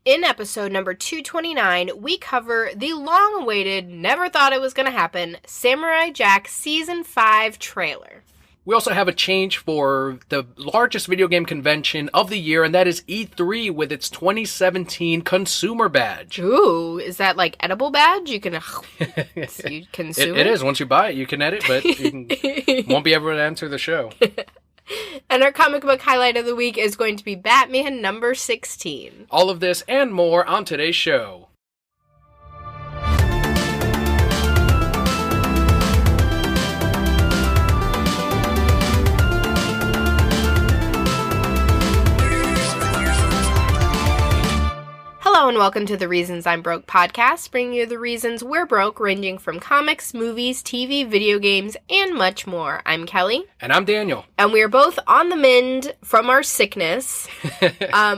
In episode number 229, we cover the long-awaited, never thought it was going to happen, Samurai Jack Season 5 trailer. We also have a change for the largest video game convention of the year, and that is E3 with its 2017 consumer badge. Ooh, is that like edible badge? You can you consume it is. Once you buy it, you can edit, but you won't be able to enter the show. And our comic book highlight of the week is going to be Batman number 16. All of this and more on today's show. Hello and welcome to the Reasons I'm Broke podcast, bringing you the reasons we're broke, ranging from comics, movies, TV, video games, and much more. I'm Kelly. And I'm Daniel. And we are both on the mend from our sickness.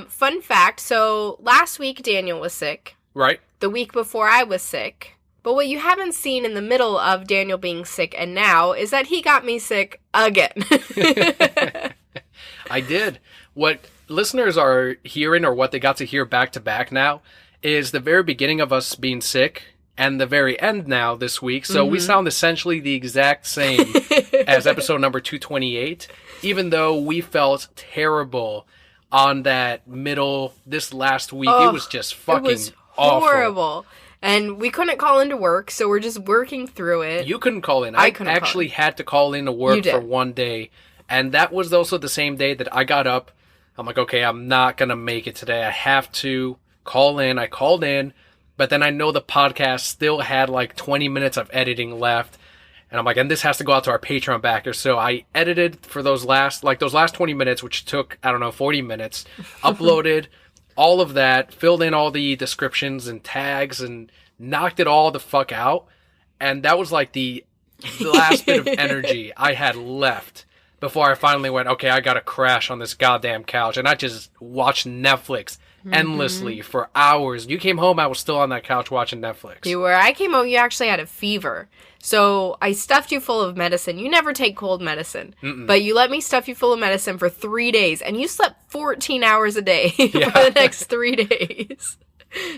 Fun fact, so last week Daniel was sick. Right. The week before I was sick. But what you haven't seen in the middle of Daniel being sick and now is that he got me sick again. I did. What listeners are hearing, or what they got to hear back to back now, is the very beginning of us being sick and the very end now this week. So we sound essentially the exact same as episode number 228, even though we felt terrible on that middle, this last week. It was just fucking it was awful. Horrible. And we couldn't call into work, so we're just working through it. You couldn't call in. I couldn't actually had to call in to work for one day. And that was also the same day that I got up. I'm like, okay, I'm not going to make it today. I have to call in. I called in, but then I know the podcast still had like 20 minutes of editing left. And I'm like, and this has to go out to our Patreon backers. So I edited for those last 20 minutes, which took, 40 minutes, uploaded all of that, filled in all the descriptions and tags and knocked it all the fuck out. And that was like the last bit of energy I had left before I finally went, okay, I gotta crash on this goddamn couch. And I just watched Netflix endlessly for hours. You came home, I was still on that couch watching Netflix. You were. I came home, you actually had a fever. So I stuffed you full of medicine. You never take cold medicine. But you let me stuff you full of medicine for 3 days. And you slept 14 hours a day for the next 3 days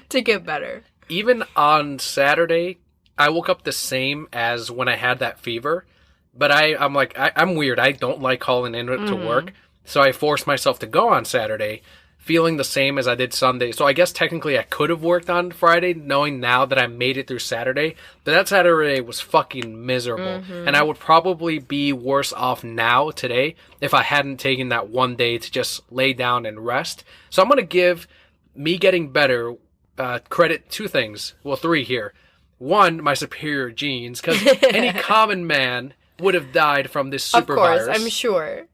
to get better. Even on Saturday, I woke up the same as when I had that fever. But I'm like, I'm weird. I don't like calling in to work. So I forced myself to go on Saturday, feeling the same as I did Sunday. So I guess technically I could have worked on Friday, knowing now that I made it through Saturday. But that Saturday was fucking miserable. And I would probably be worse off now, today, if I hadn't taken that one day to just lay down and rest. So I'm going to give me getting better credit two things. Well, three here. One, my superior genes, because any common man would have died from this super virus. Of course, I'm sure.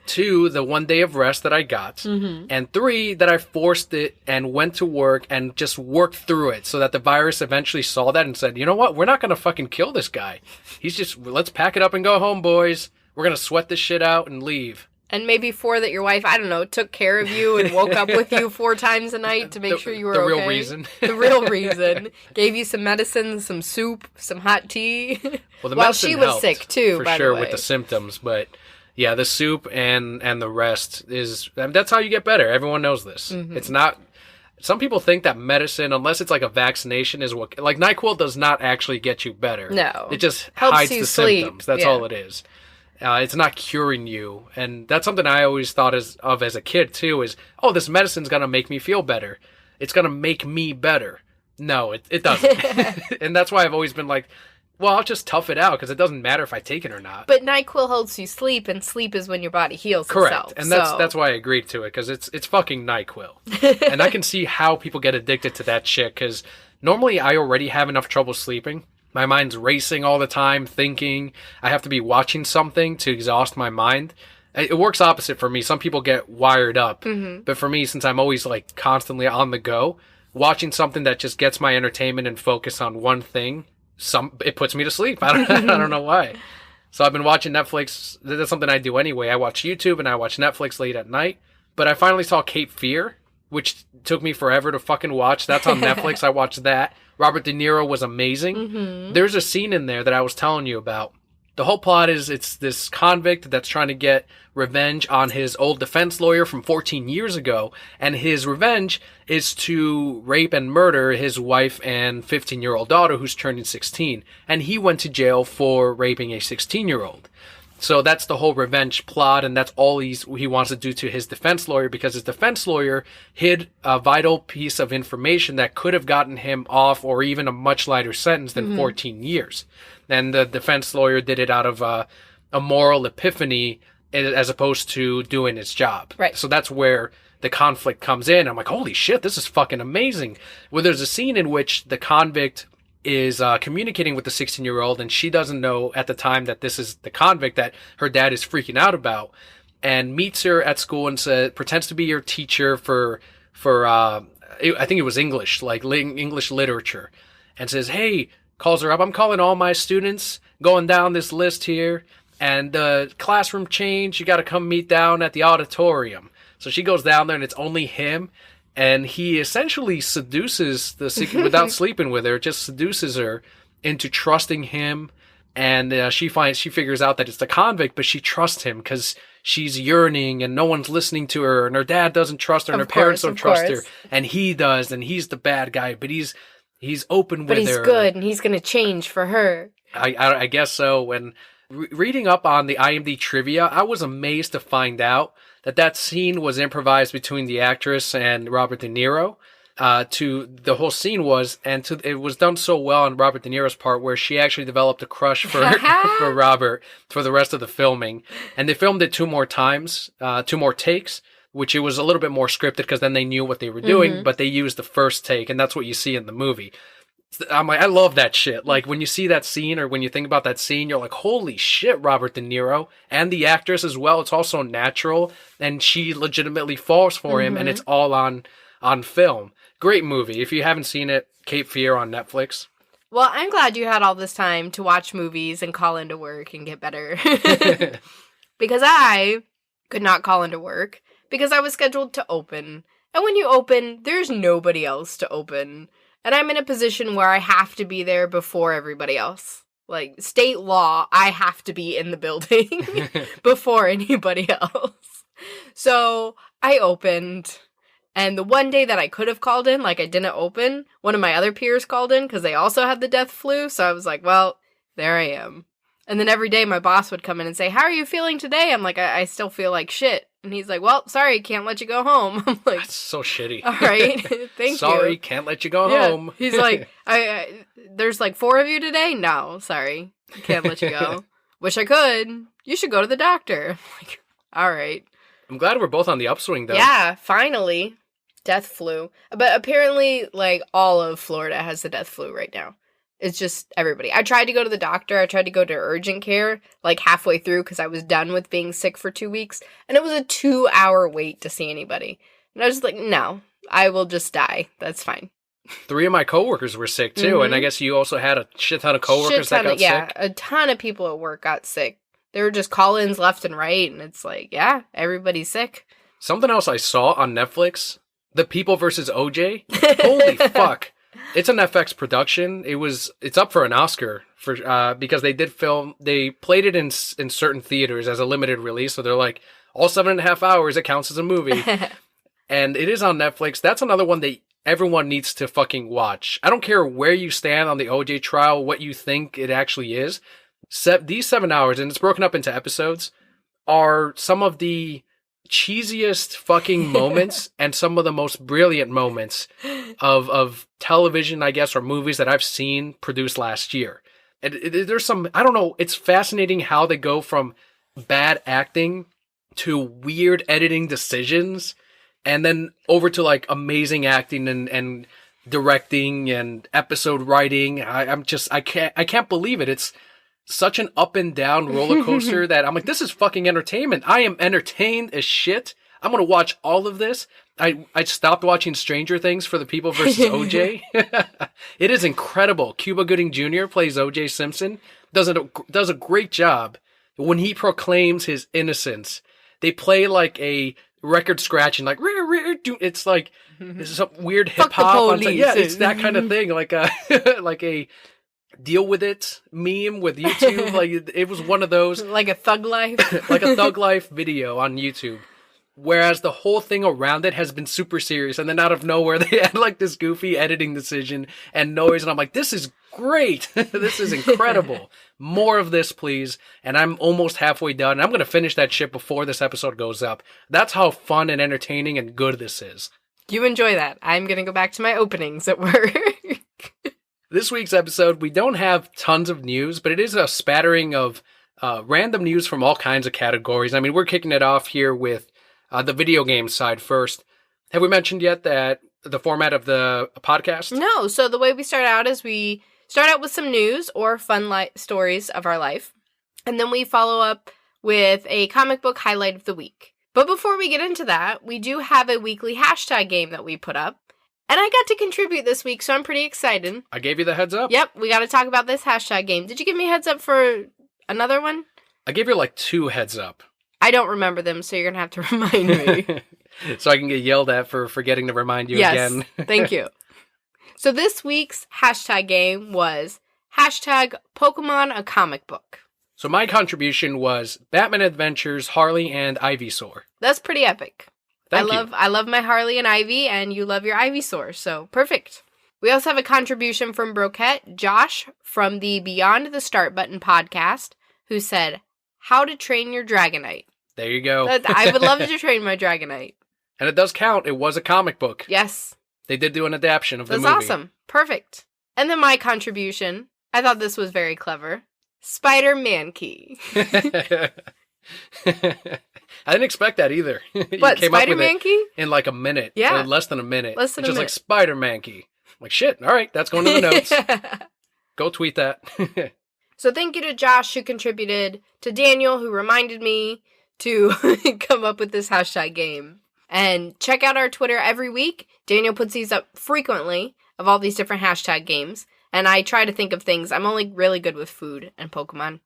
Two, the 1 day of rest that I got. And three, that I forced it and went to work and just worked through it so that the virus eventually saw that and said, you know what? We're not going to fucking kill this guy. He's just, let's pack it up and go home, boys. We're going to sweat this shit out and leave. And maybe four, that your wife, I don't know, took care of you and woke up with you 4 times a night to make sure you were okay. The real reason. The real reason. Gave you some medicine, some soup, some hot tea. Well, the While she was sick, too, for by sure, the way. with the symptoms. But yeah, the soup and the rest is, that's how you get better. Everyone knows this. It's not, some people think that medicine, unless it's like a vaccination, is what, like NyQuil does not actually get you better. No. It just helps hides you the sleep. symptoms. That's all it is. It's not curing you. And that's something I always thought of as a kid, too, is, oh, this medicine's going to make me feel better. It's going to make me better. No, it doesn't. And that's why I've always been like, well, I'll just tough it out because it doesn't matter if I take it or not. But NyQuil helps you sleep, and sleep is when your body heals itself. Correct. And that's why I agreed to it, because it's fucking NyQuil. And I can see how people get addicted to that shit, because normally I already have enough trouble sleeping. My mind's racing all the time, thinking. I have to be watching something to exhaust my mind. It works opposite for me. Some people get wired up. But for me, since I'm always like constantly on the go, watching something that just gets my entertainment and focus on one thing, it puts me to sleep. I don't know why. So I've been watching Netflix. That's something I do anyway. I watch YouTube and I watch Netflix late at night. But I finally saw Cape Fear, which took me forever to fucking watch. That's on Netflix. I watched that. Robert De Niro was amazing. There's a scene in there that I was telling you about. the whole plot is it's this convict that's trying to get revenge on his old defense lawyer from 14 years ago. And his revenge is to rape and murder his wife and 15-year-old daughter who's turning 16. And he went to jail for raping a 16-year-old. So that's the whole revenge plot, and that's all he wants to do to his defense lawyer, because his defense lawyer hid a vital piece of information that could have gotten him off or even a much lighter sentence than 14 years. And the defense lawyer did it out of a moral epiphany as opposed to doing his job. Right. So that's where the conflict comes in. I'm like, holy shit, this is fucking amazing. Well, there's a scene in which the convict is communicating with the 16-year-old, and she doesn't know at the time that this is the convict that her dad is freaking out about, and meets her at school and pretends to be your teacher for I think it was English, like English literature, and says, hey, calls her up, I'm calling all my students, going down this list here, and the classroom changed, you got to come meet down at the auditorium. So she goes down there, and it's only him. And he essentially seduces without sleeping with her, just seduces her into trusting him. And she figures out that it's the convict, but she trusts him because she's yearning and no one's listening to her, and her dad doesn't trust her, and her parents don't trust her, and he does, and he's the bad guy, but he's open with her. But he's good, and he's going to change for her. I guess so. When reading up on the IMDb trivia, I was amazed to find out that scene was improvised between the actress and Robert De Niro. The whole scene was, it was done so well on Robert De Niro's part, where she actually developed a crush for for Robert for the rest of the filming. And they filmed it 2 more times, 2 more takes, which it was a little bit more scripted because then they knew what they were doing, but they used the first take, and that's what you see in the movie. I'm like, I love that shit. Like, when you see that scene, or when you think about that scene, you're like, holy shit, Robert De Niro. And the actress as well. It's also natural. And she legitimately falls for him, and it's all on film. Great movie. If you haven't seen it, Cape Fear on Netflix. Well, I'm glad you had all this time to watch movies and call into work and get better. Because I could not call into work because I was scheduled to open. And when you open, there's nobody else to open. And I'm in a position where I have to be there before everybody else. Like, state law, I have to be in the building before anybody else. So I opened, and the one day that I could have called in, like I didn't open, one of my other peers called in because they also had the death flu. So I was like, well, there I am. And then every day my boss would come in and say, how are you feeling today? I'm like, I still feel like shit. And he's like, well, sorry, can't let you go home. I'm like, that's so shitty. All right, thank you. Sorry, can't let you go home. He's like, there's like 4 of you today? No, sorry, can't let you go. Wish I could. You should go to the doctor. I'm like, all right. I'm glad we're both on the upswing, though. Yeah, finally. Death flu. But apparently, like, all of Florida has the death flu right now. It's just everybody. I tried to go to the doctor. I tried to go to urgent care, like, halfway through because I was done with being sick for 2 weeks. And it was a 2-hour wait to see anybody. And I was like, no, I will just die. That's fine. 3 of my coworkers were sick, too. And I guess you also had a shit ton of coworkers that got sick. Yeah, a ton of people at work got sick. There were just call-ins left and right. And it's like, yeah, everybody's sick. Something else I saw on Netflix, The People vs. OJ. Holy fuck. It's an FX production. It's up for an Oscar for because they played it in certain theaters as a limited release. So they're like, all 7.5 hours, it counts as a movie. And it is on Netflix. That's another one that everyone needs to fucking watch. I don't care where you stand on the OJ trial, what you think it actually is. These 7 hours, and it's broken up into episodes, are some of the cheesiest fucking moments and some of the most brilliant moments of television, I guess, or movies that I've seen produced last year. And there's some, I don't know, it's fascinating how they go from bad acting to weird editing decisions and then over to like amazing acting and directing and episode writing. I can't believe it. It's such an up and down roller coaster that I'm like, this is fucking entertainment. I am entertained as shit. I'm going to watch all of this. I stopped watching Stranger Things for The People vs. OJ. It is incredible. Cuba Gooding Jr. plays OJ Simpson. Does a great job. When he proclaims his innocence, they play like a record scratching, like, it's like, this is some weird hip hop. Yeah, it's that kind of thing. Like a deal with it meme with YouTube. Like, it was one of those. Like a Thug Life? Like a Thug Life video on YouTube. Whereas the whole thing around it has been super serious. And then out of nowhere, they had like this goofy editing decision and noise. And I'm like, this is great. This is incredible. More of this, please. And I'm almost halfway done. And I'm going to finish that shit before this episode goes up. That's how fun and entertaining and good this is. You enjoy that. I'm going to go back to my openings at work. This week's episode, we don't have tons of news, but it is a spattering of random news from all kinds of categories. I mean, we're kicking it off here with the video game side first. Have we mentioned yet that the format of the podcast? No. So the way we start out is we start out with some news or fun stories of our life. And then we follow up with a comic book highlight of the week. But before we get into that, we do have a weekly hashtag game that we put up. And I got to contribute this week, so I'm pretty excited. I gave you the heads up. Yep, we got to talk about this hashtag game. Did you give me a heads up for another one? I gave you like 2 heads up. I don't remember them, so you're going to have to remind me. So I can get yelled at for forgetting to remind you again. Yes, thank you. So this week's hashtag game was hashtag Pokemon a comic book. So my contribution was Batman Adventures, Harley, and Ivysaur. That's pretty epic. Thank you. I love my Harley and Ivy, and you love your Ivysaur, so perfect. We also have a contribution from Broquette, Josh, from the Beyond the Start Button podcast, who said, How to Train Your Dragonite. There you go. I would love to train my Dragonite. And it does count. It was a comic book. Yes. They did do an adaptation of the movie. That's awesome. Perfect. And then my contribution, I thought this was very clever. Spider-Man Key. I didn't expect that either. What, Spider-Man Key? In like a minute. Yeah. Less than a minute. Less than a minute. Just like Spider-Man Key. I'm like, shit, all right, that's going to the notes. Go tweet that. So thank you to Josh, who contributed, to Daniel, who reminded me to come up with this hashtag game. And check out our Twitter every week. Daniel puts these up frequently of all these different hashtag games. And I try to think of things. I'm only really good with food and Pokemon.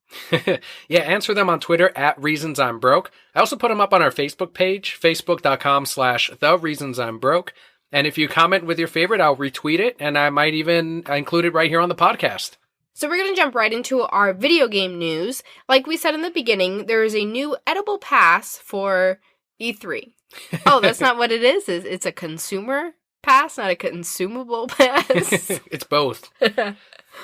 Yeah, answer them on Twitter at Reasons I'm Broke. I also put them up on our Facebook page, facebook.com/TheReasonsI'mBroke. And if you comment with your favorite, I'll retweet it. And I might even include it right here on the podcast. So we're going to jump right into our video game news. Like we said in the beginning, there is a new edible pass for E3. Oh, that's not what it is. It's a consumer pass, not a consumable pass. It's both.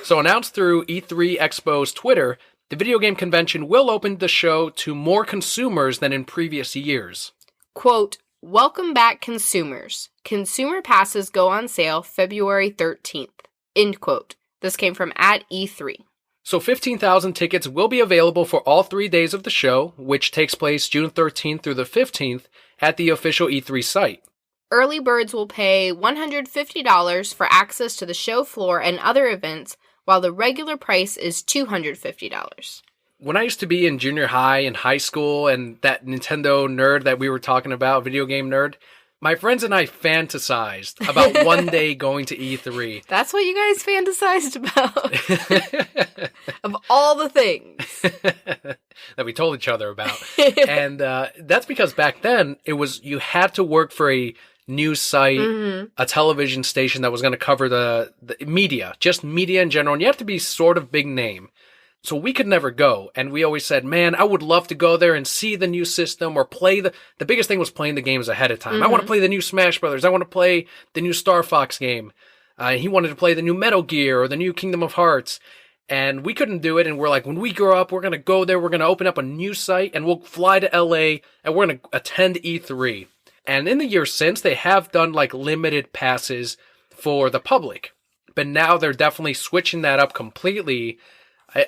So announced through E3 Expo's Twitter, the video game convention will open the show to more consumers than in previous years. Quote, welcome back consumers. Consumer passes go on sale February 13th. End quote. This came from @E3. So 15,000 tickets will be available for all 3 days of the show, which takes place June 13th through the 15th at the official E3 site. Early birds will pay $150 for access to the show floor and other events, while the regular price is $250. When I used to be in junior high and high school and that Nintendo nerd that we were talking about, video game nerd, my friends and I fantasized about one day going to E3. That's what you guys fantasized about? Of all the things. That we told each other about. And that's because back then, you had to work for a news site, a television station that was going to cover the media, just media in general. And you have to be sort of big name. So we could never go. And we always said, man, I would love to go there and see the new system or play the biggest thing was playing the games ahead of time. I want to play the new Smash Brothers. I want to play the new Star Fox game. He wanted to play the new Metal Gear or the new Kingdom of Hearts. And we couldn't do it. And we're like, when we grow up, we're going to go there. We're going to open up a new site and we'll fly to LA and we're going to attend E3. And in the years since, they have done like limited passes for the public. But now they're definitely switching that up completely.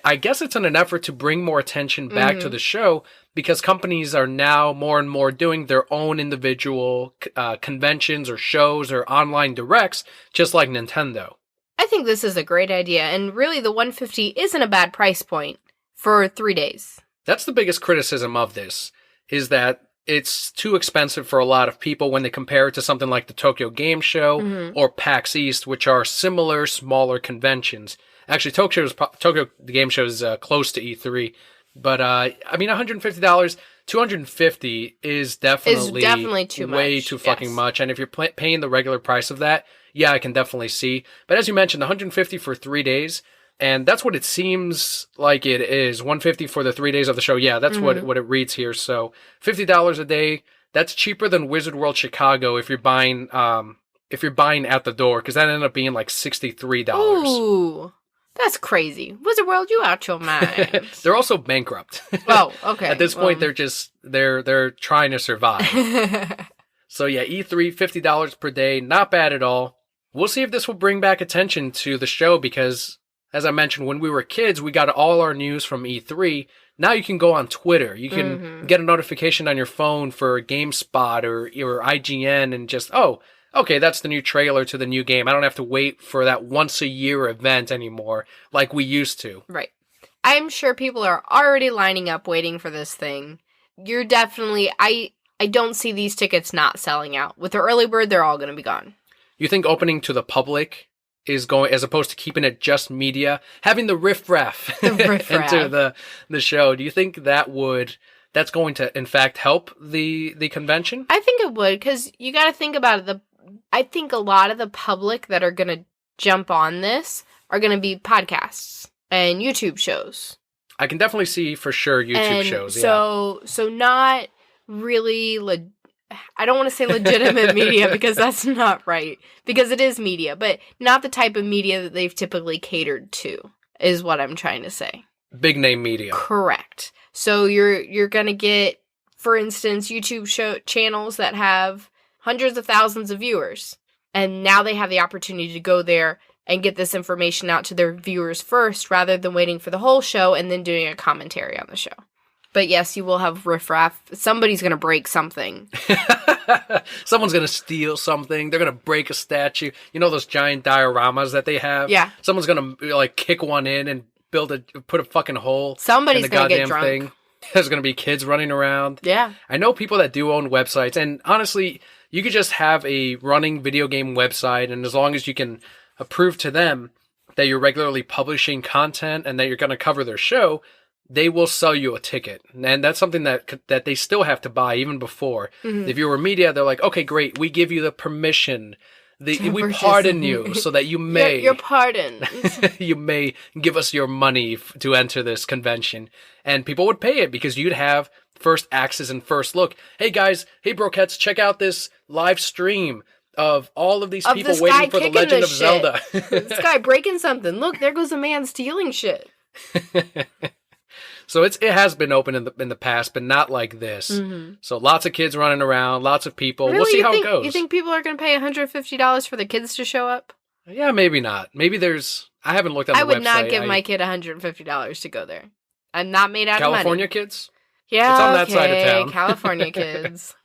I guess it's in an effort to bring more attention back to the show because companies are now more and more doing their own individual conventions or shows or online directs, just like Nintendo. I think this is a great idea, and really the $150 isn't a bad price point for 3 days. That's the biggest criticism of this, is that it's too expensive for a lot of people when they compare it to something like the Tokyo Game Show or PAX East, which are similar, smaller conventions. Actually, Tokyo Game Show is close to E3, but I mean, $150, $250 is definitely too much. Way too fucking much. And if you're paying the regular price of that, yeah, I can definitely see. But as you mentioned, $150 for 3 days. And that's what it seems like it is. $150 for the 3 days of the show. Yeah, that's what it reads here. So $50 a day. That's cheaper than Wizard World Chicago if you're buying at the door, because that ended up being like $63. Ooh, that's crazy. Wizard World, you out your mind. They're also bankrupt. Oh, okay. At this point, they're trying to survive. So yeah, E3, $50 per day, not bad at all. We'll see if this will bring back attention to the show, because as I mentioned, when we were kids, we got all our news from E3. Now you can go on Twitter. You can get a notification on your phone for GameSpot or IGN and just, oh, okay, that's the new trailer to the new game. I don't have to wait for that once-a-year event anymore like we used to. Right. I'm sure people are already lining up waiting for this thing. You're definitely... I don't see these tickets not selling out. With the early bird, they're all going to be gone. You think opening to the public is going, as opposed to keeping it just media, having the riff-raff enter the show, do you think that's going to, in fact, help the convention? I think it would, because you got to think about it. I think a lot of the public that are going to jump on this are going to be podcasts and YouTube shows. I can definitely see for sure YouTube shows. So not really, I don't want to say legitimate media because that's not right, because it is media, but not the type of media that they've typically catered to, is what I'm trying to say. Big name media. Correct. So you're going to get, for instance, YouTube channels that have hundreds of thousands of viewers, and now they have the opportunity to go there and get this information out to their viewers first, rather than waiting for the whole show and then doing a commentary on the show. But yes, you will have riffraff. Somebody's going to break something. Someone's going to steal something. They're going to break a statue. You know those giant dioramas that they have? Yeah. Someone's going to kick one in and put a fucking hole. Somebody's going to get drunk. Thing. There's going to be kids running around. Yeah. I know people that do own websites, and honestly, you could just have a running video game website, and as long as you can prove to them that you're regularly publishing content and that you're going to cover their show, they will sell you a ticket. And that's something that they still have to buy even before. Mm-hmm. If you were media, they're like, okay, great, we give you the permission. We pardon you so that you may... You're pardoned. You may give us your money to enter this convention. And people would pay it because you'd have first access and first look. Hey guys, hey Brokettes, check out this live stream of all of these people waiting for the Legend of Zelda. This guy breaking something. Look, there goes a man stealing shit. So it has been open in the past, but not like this. Mm-hmm. So lots of kids running around, lots of people. Really? We'll see how it goes. You think people are going to pay $150 for the kids to show up? Yeah, maybe not. Maybe there's... I haven't looked at the website. I would not give my kid $150 to go there. I'm not made out of money. California kids? Yeah, it's on that side of town. California kids.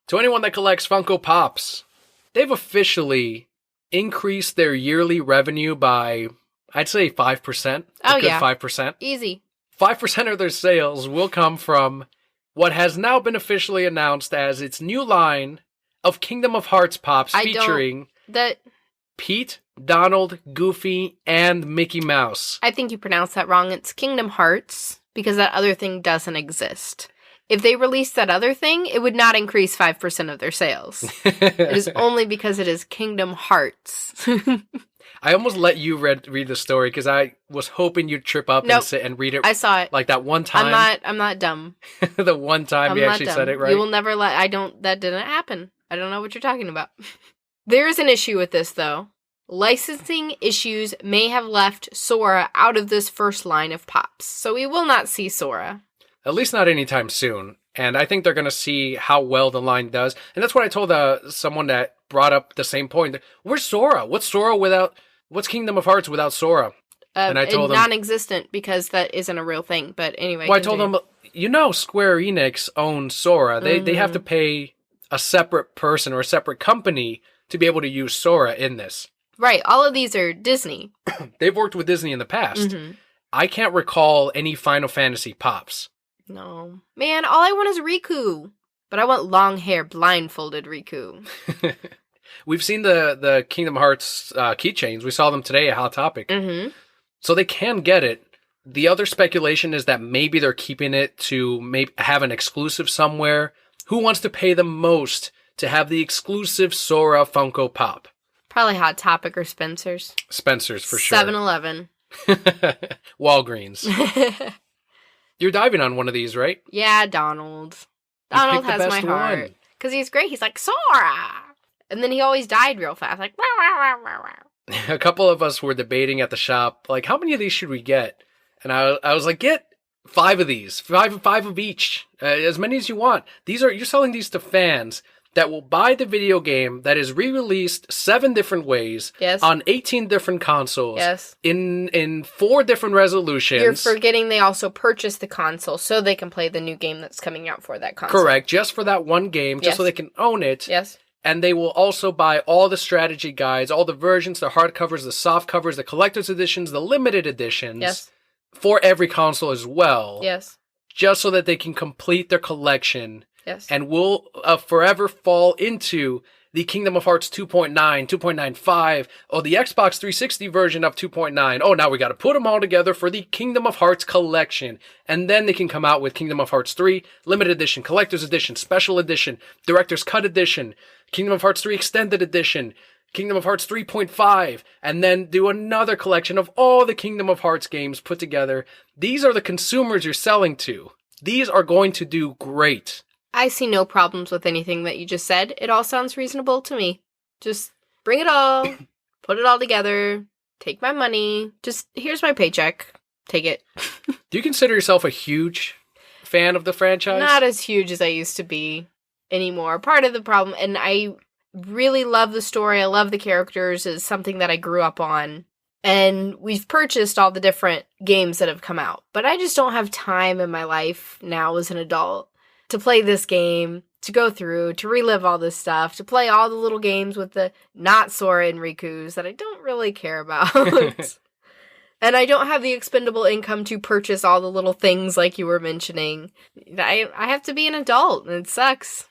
To anyone that collects Funko Pops, they've officially increased their yearly revenue by, I'd say, 5%. Oh, yeah. 5%. Easy. 5% of their sales will come from what has now been officially announced as its new line of Kingdom of Hearts Pops featuring Pete, Donald, Goofy, and Mickey Mouse. I think you pronounced that wrong. It's Kingdom Hearts, because that other thing doesn't exist. If they released that other thing, it would not increase 5% of their sales. It is only because it is Kingdom Hearts. I almost let you read the story because I was hoping you'd trip up and sit and read it. I saw it. Like that one time. I'm not dumb. The one time you actually said it right. You will never that didn't happen. I don't know what you're talking about. There is an issue with this though. Licensing issues may have left Sora out of this first line of Pops. So we will not see Sora. At least not anytime soon. And I think they're going to see how well the line does. And that's what I told someone that brought up the same point. Where's Sora? What's Kingdom of Hearts without Sora? And I told them non-existent because that isn't a real thing. But anyway, well, I told them, Square Enix owns Sora. They have to pay a separate person or a separate company to be able to use Sora in this. Right. All of these are Disney. They've worked with Disney in the past. Mm-hmm. I can't recall any Final Fantasy Pops. No. Man, all I want is Riku. But I want long hair, blindfolded Riku. We've seen the Kingdom Hearts keychains. We saw them today at Hot Topic. Mm-hmm. So they can get it. The other speculation is that maybe they're keeping it to have an exclusive somewhere. Who wants to pay the most to have the exclusive Sora Funko Pop? Probably Hot Topic or Spencer's. Spencer's for sure. 7-Eleven. Walgreens. You're diving on one of these, right? Yeah, Donald. Donald has my heart. Because he's great. He's like, Sora! And then he always died real fast. Like, rah, rah, rah, rah, rah. A couple of us were debating at the shop, like, how many of these should we get? And I was like, get 5 of these. 5 of each. As many as you want. You're selling these to fans that will buy the video game that is re-released 7 different ways. Yes. On 18 different consoles. Yes. In 4 different resolutions. You're forgetting they also purchased the console so they can play the new game that's coming out for that console. Correct. Just for that one game. Just so they can own it. Yes. And they will also buy all the strategy guides, all the versions, the hardcovers, the soft covers, the collector's editions, the limited editions. Yes. For every console as well. Yes. Just so that they can complete their collection. Yes. And will forever fall into the Kingdom of Hearts 2.9, 2.95, or the Xbox 360 version of 2.9. Oh, now we got to put them all together for the Kingdom of Hearts collection. And then they can come out with Kingdom of Hearts 3, Limited Edition, Collector's Edition, Special Edition, Director's Cut Edition, Kingdom of Hearts 3 Extended Edition, Kingdom of Hearts 3.5, and then do another collection of all the Kingdom of Hearts games put together. These are the consumers you're selling to. These are going to do great. I see no problems with anything that you just said. It all sounds reasonable to me. Just bring it all, put it all together, take my money. Just, here's my paycheck. Take it. Do you consider yourself a huge fan of the franchise? Not as huge as I used to be anymore. Part of the problem, and I really love the story, I love the characters, is something that I grew up on. And we've purchased all the different games that have come out. But I just don't have time in my life now as an adult to play this game, to go through, to relive all this stuff, to play all the little games with the not Sora and Riku's that I don't really care about. And I don't have the expendable income to purchase all the little things like you were mentioning. I have to be an adult, and it sucks.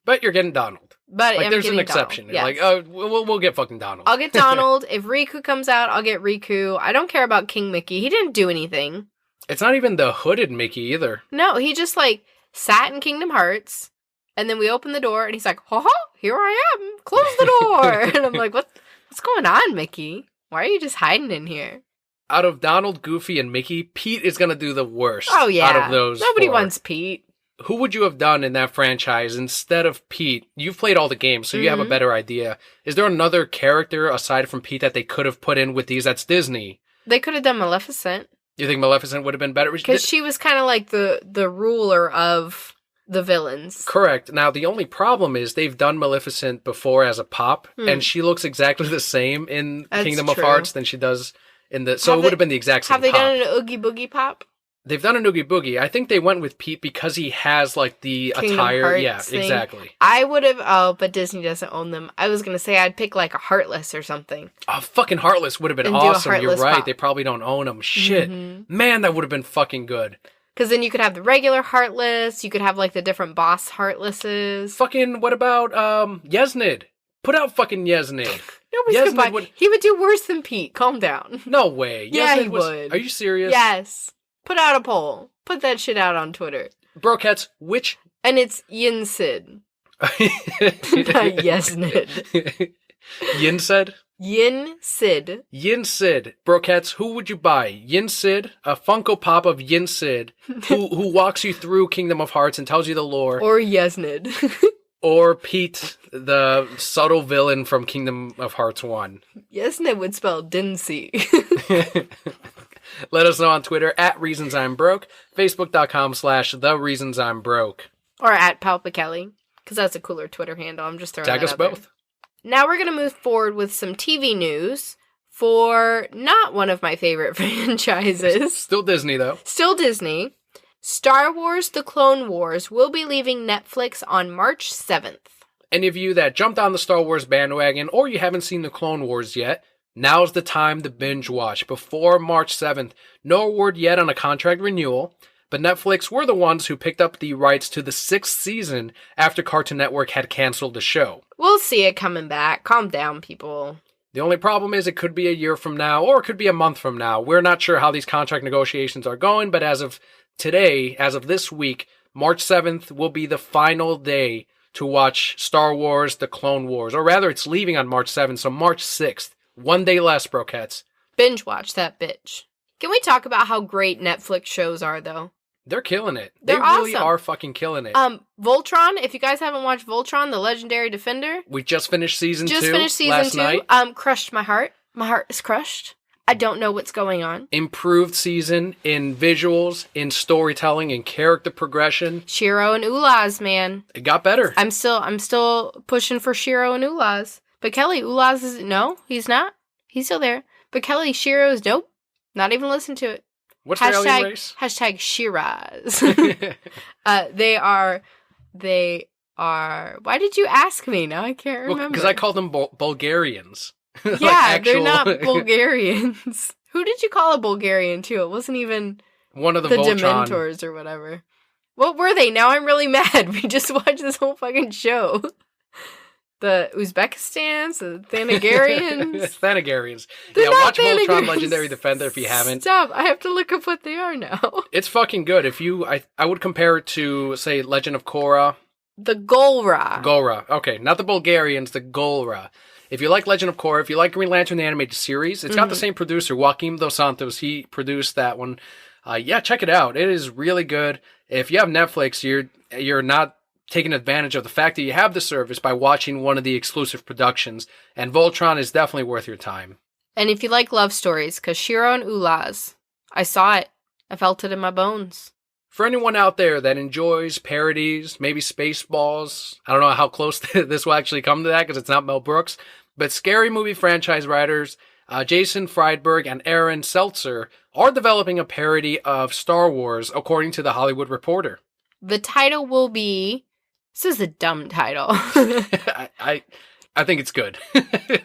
But you're getting Donald. But like, I'm there's getting an exception. Donald, yes. Like, oh, we'll get fucking Donald. I'll get Donald. If Riku comes out, I'll get Riku. I don't care about King Mickey. He didn't do anything. It's not even the hooded Mickey either. No, he just, like, sat in Kingdom Hearts, and then we opened the door, and he's like, ha, here I am, close the door. And I'm like, what's going on, Mickey? Why are you just hiding in here? Out of Donald, Goofy, and Mickey, Pete is going to do the worst. Oh, yeah. Out of those Nobody 4. wants Pete. Who would you have done in that franchise instead of Pete? You've played all the games, so you have a better idea. Is there another character aside from Pete that they could have put in with these? That's Disney. They could have done Maleficent. You think Maleficent would have been better? Because she was kind of like the ruler of the villains. Correct. Now, the only problem is they've done Maleficent before as a pop, and she looks exactly the same in Kingdom of Hearts than she does in the... So it would have been the exact same Have they pop. done an Oogie Boogie pop? They've done an Oogie Boogie. I think they went with Pete because he has, like, the Kingdom attire. Hearts Yeah, thing. exactly. I would have... but Disney doesn't own them. I was going to say I'd pick, like, a Heartless or something. Oh, fucking Heartless would have been And do a awesome. You're Heartless right. pop. They probably don't own them. Shit. Man, that would have been fucking good. Because then you could have the regular Heartless. You could have, like, the different boss Heartlesses. Fucking, what about, Yesnid? Put out fucking Yesnid. Nobody's Yesnid gonna buy... He would do worse than Pete. Calm down. No way. Yeah, Yesnid he would. Are you serious? Yes. Put out a poll. Put that shit out on Twitter. Brokettes, which... And it's Yin Sid. Not Yesnid. Yin said? Yin Sid. Yin Sid. Brokettes, who would you buy? Yin Sid, a Funko Pop of Yin Sid, who walks you through Kingdom of Hearts and tells you the lore. Or Yesnid. Or Pete, the subtle villain from Kingdom of Hearts 1. Yesnid would spell Dincy. Let us know on Twitter at Reasons I'm Broke, Facebook.com/The Reasons I'm Broke. Or at Kelli, because that's a cooler Twitter handle. I'm just throwing Tag that us out there. both. Now we're going to move forward with some TV news for not one of my favorite franchises. Still Disney, though. Still Disney. Star Wars The Clone Wars will be leaving Netflix on March 7th. Any of you that jumped on the Star Wars bandwagon or you haven't seen the Clone Wars yet, now's the time to binge watch before March 7th. No word yet on a contract renewal, but Netflix were the ones who picked up the rights to the 6th season after Cartoon Network had canceled the show. We'll see it coming back. Calm down, people. The only problem is it could be a year from now or it could be a month from now. We're not sure how these contract negotiations are going, but as of today, as of this week, March 7th will be the final day to watch Star Wars The Clone Wars. Or rather, it's leaving on March 7th, so March 6th. One day less, Brokettes. Binge watch that bitch. Can we talk about how great Netflix shows are, though? They're killing it. They're They really are fucking killing it. Voltron, if you guys haven't watched Voltron, the Legendary Defender. We just finished season 2 last night. Crushed my heart. My heart is crushed. I don't know what's going on. Improved season in visuals, in storytelling, in character progression. Shiro and Ulaz, man. It got better. I'm still pushing for Shiro and Ulaz. But Kelli, Ulaz is... No, he's not. He's still there. But Kelli, Shiro's... Nope. Not even listen to it. What's their alien race? Hashtag Shiraz. They are... Why did you ask me? Now I can't remember. Because I called them Bulgarians. Yeah, they're not Bulgarians. Who did you call a Bulgarian, too? It wasn't even... One of the Dementors or whatever. What were they? Now I'm really mad. We just watched this whole fucking show. The Uzbekistans, the Thanagarians. Thanagarians. They're watch Voltron Legendary Defender if you haven't. Stop. I have to look up what they are now. It's fucking good. I would compare it to, say, Legend of Korra. The Golra. Golra. Okay, not the Bulgarians, the Golra. If you like Legend of Korra, if you like Green Lantern the animated series, it's got the same producer, Joaquim Dos Santos. He produced that one. Yeah, check it out. It is really good. If you have Netflix, you're not taking advantage of the fact that you have the service by watching one of the exclusive productions, and Voltron is definitely worth your time. And if you like love stories, because Shiro and Ulaz, I saw it. I felt it in my bones. For anyone out there that enjoys parodies, maybe Spaceballs, I don't know how close this will actually come to that because it's not Mel Brooks, but scary movie franchise writers Jason Friedberg and Aaron Seltzer are developing a parody of Star Wars, according to The Hollywood Reporter. The title will be... This is a dumb title. I think it's good.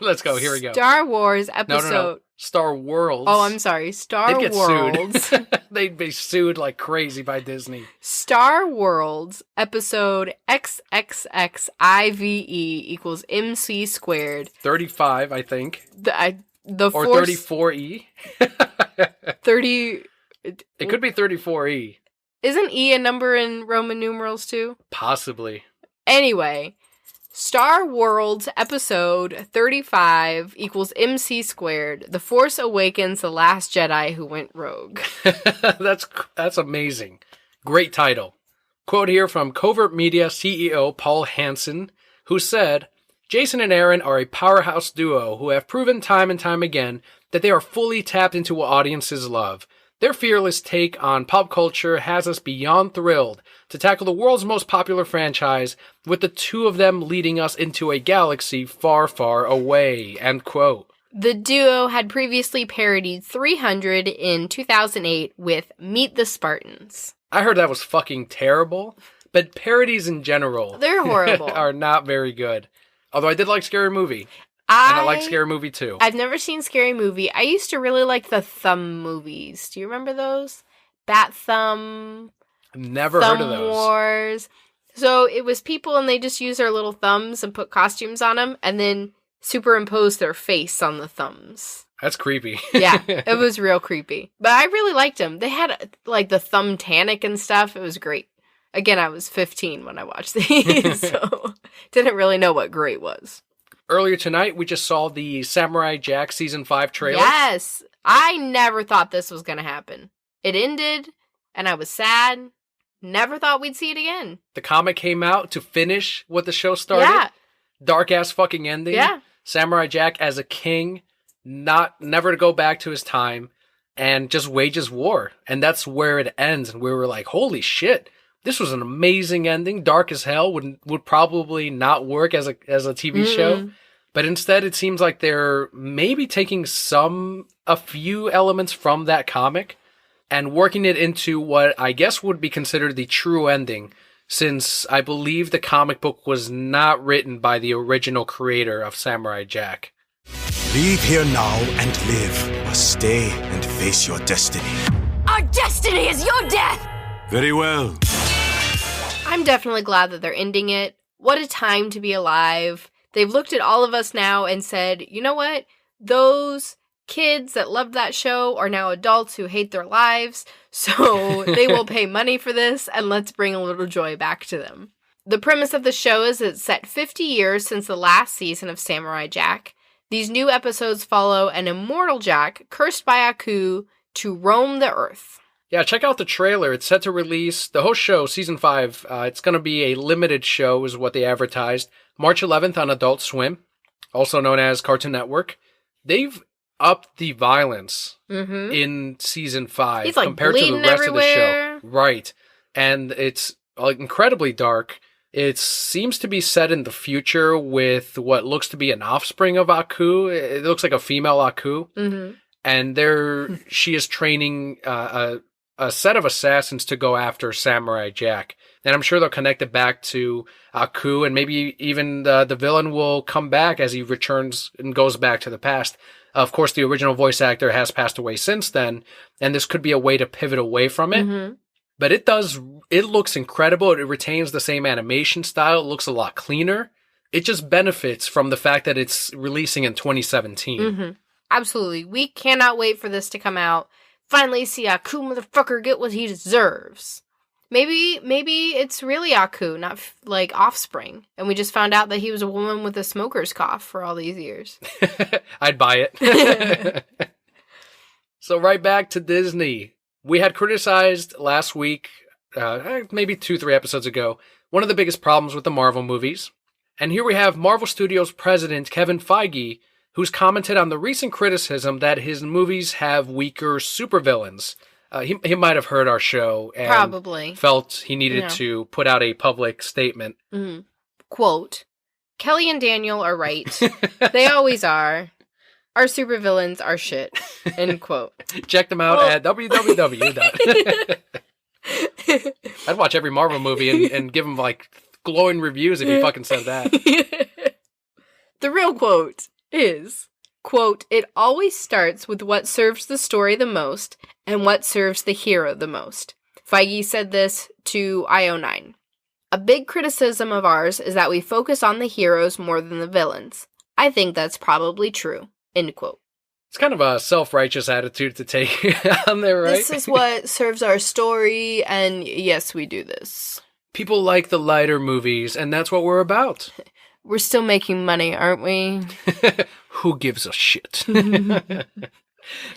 Let's go. Here we go. Star Wars episode... No. Star Worlds. Oh, I'm sorry. They'd get Worlds. They'd be sued like crazy by Disney. Star Worlds episode XXXIVE equals MC squared. 35, I think. Or force... 34E. 30... It could be 34E. Isn't E a number in Roman numerals too? Possibly. Anyway... Star Worlds episode 35 equals MC squared. The Force Awakens, The Last Jedi Who Went Rogue. That's amazing. Great title. Quote here from Covert Media CEO Paul Hansen, who said, Jason and Aaron are a powerhouse duo who have proven time and time again that they are fully tapped into what audiences love. Their fearless take on pop culture has us beyond thrilled to tackle the world's most popular franchise, with the two of them leading us into a galaxy far, far away, end quote. The duo had previously parodied 300 in 2008 with Meet the Spartans. I heard that was fucking terrible, but parodies in general... They're horrible. ...are not very good. Although I did like Scary Movie. And I like Scary Movie too. I've never seen Scary Movie. I used to really like the Thumb movies. Do you remember those? Bat Thumb... Never heard of those. Thumb Wars. So it was people and they just used their little thumbs and put costumes on them and then superimposed their face on the thumbs. That's creepy. Yeah, it was real creepy. But I really liked them. They had like the Thumbtanic and stuff. It was great. Again, I was 15 when I watched these, so didn't really know what great was. Earlier tonight, we just saw the Samurai Jack Season 5 trailer. Yes! I never thought this was going to happen. It ended, and I was sad. Never thought we'd see it again. The comic came out to finish what the show started. Yeah. Dark-ass fucking ending. Yeah. Samurai Jack as a king, never to go back to his time, and just wages war. And that's where it ends. And we were like, holy shit. This was an amazing ending. Dark as hell would probably not work as a TV show. But instead, it seems like they're maybe taking a few elements from that comic and working it into what I guess would be considered the true ending, since I believe the comic book was not written by the original creator of Samurai Jack. Leave here now and live, or stay and face your destiny. Our destiny is your death! Very well. I'm definitely glad that they're ending it. What a time to be alive. They've looked at all of us now and said, you know what? Those kids that loved that show are now adults who hate their lives, so they will pay money for this, and let's bring a little joy back to them. The premise of the show is it's set 50 years since the last season of Samurai Jack. These new episodes follow an immortal Jack cursed by Aku to roam the earth. Yeah, check out the trailer. It's set to release the whole show, season 5. It's going to be a limited show, is what they advertised. March 11th on Adult Swim, also known as Cartoon Network. They've upped the violence in season 5 compared to the rest everywhere. Of the show. Right. And it's incredibly dark. It seems to be set in the future with what looks to be an offspring of Aku. It looks like a female Aku. Mm-hmm. And she is training a set of assassins to go after Samurai Jack. And I'm sure they'll connect it back to Aku, and maybe even the villain will come back as he returns and goes back to the past. Of course, the original voice actor has passed away since then, and this could be a way to pivot away from it. Mm-hmm. But it looks incredible. It retains the same animation style. It looks a lot cleaner. It just benefits from the fact that it's releasing in 2017. Mm-hmm. Absolutely. We cannot wait for this to come out. Finally see Aku motherfucker get what he deserves. Maybe it's really Aku, not like offspring. And we just found out that he was a woman with a smoker's cough for all these years. I'd buy it. So right back to Disney. We had criticized last week, maybe 2-3 episodes ago, one of the biggest problems with the Marvel movies. And here we have Marvel Studios president Kevin Feige, who's commented on the recent criticism that his movies have weaker supervillains. He might have heard our show and probably felt he needed to put out a public statement. Mm-hmm. Quote, Kelli and Daniel are right. They always are. Our supervillains are shit. End quote. Check them out at www. I'd watch every Marvel movie and give them like glowing reviews if he fucking said that. The real quote is, quote, it always starts with what serves the story the most and what serves the hero the most. Feige said this to IO9. A big criticism of ours is that we focus on the heroes more than the villains. I think that's probably true. End quote. It's kind of a self-righteous attitude to take on there, right? This is what serves our story, and yes, we do this. People like the lighter movies, and that's what we're about. We're still making money, aren't we? Who gives a shit?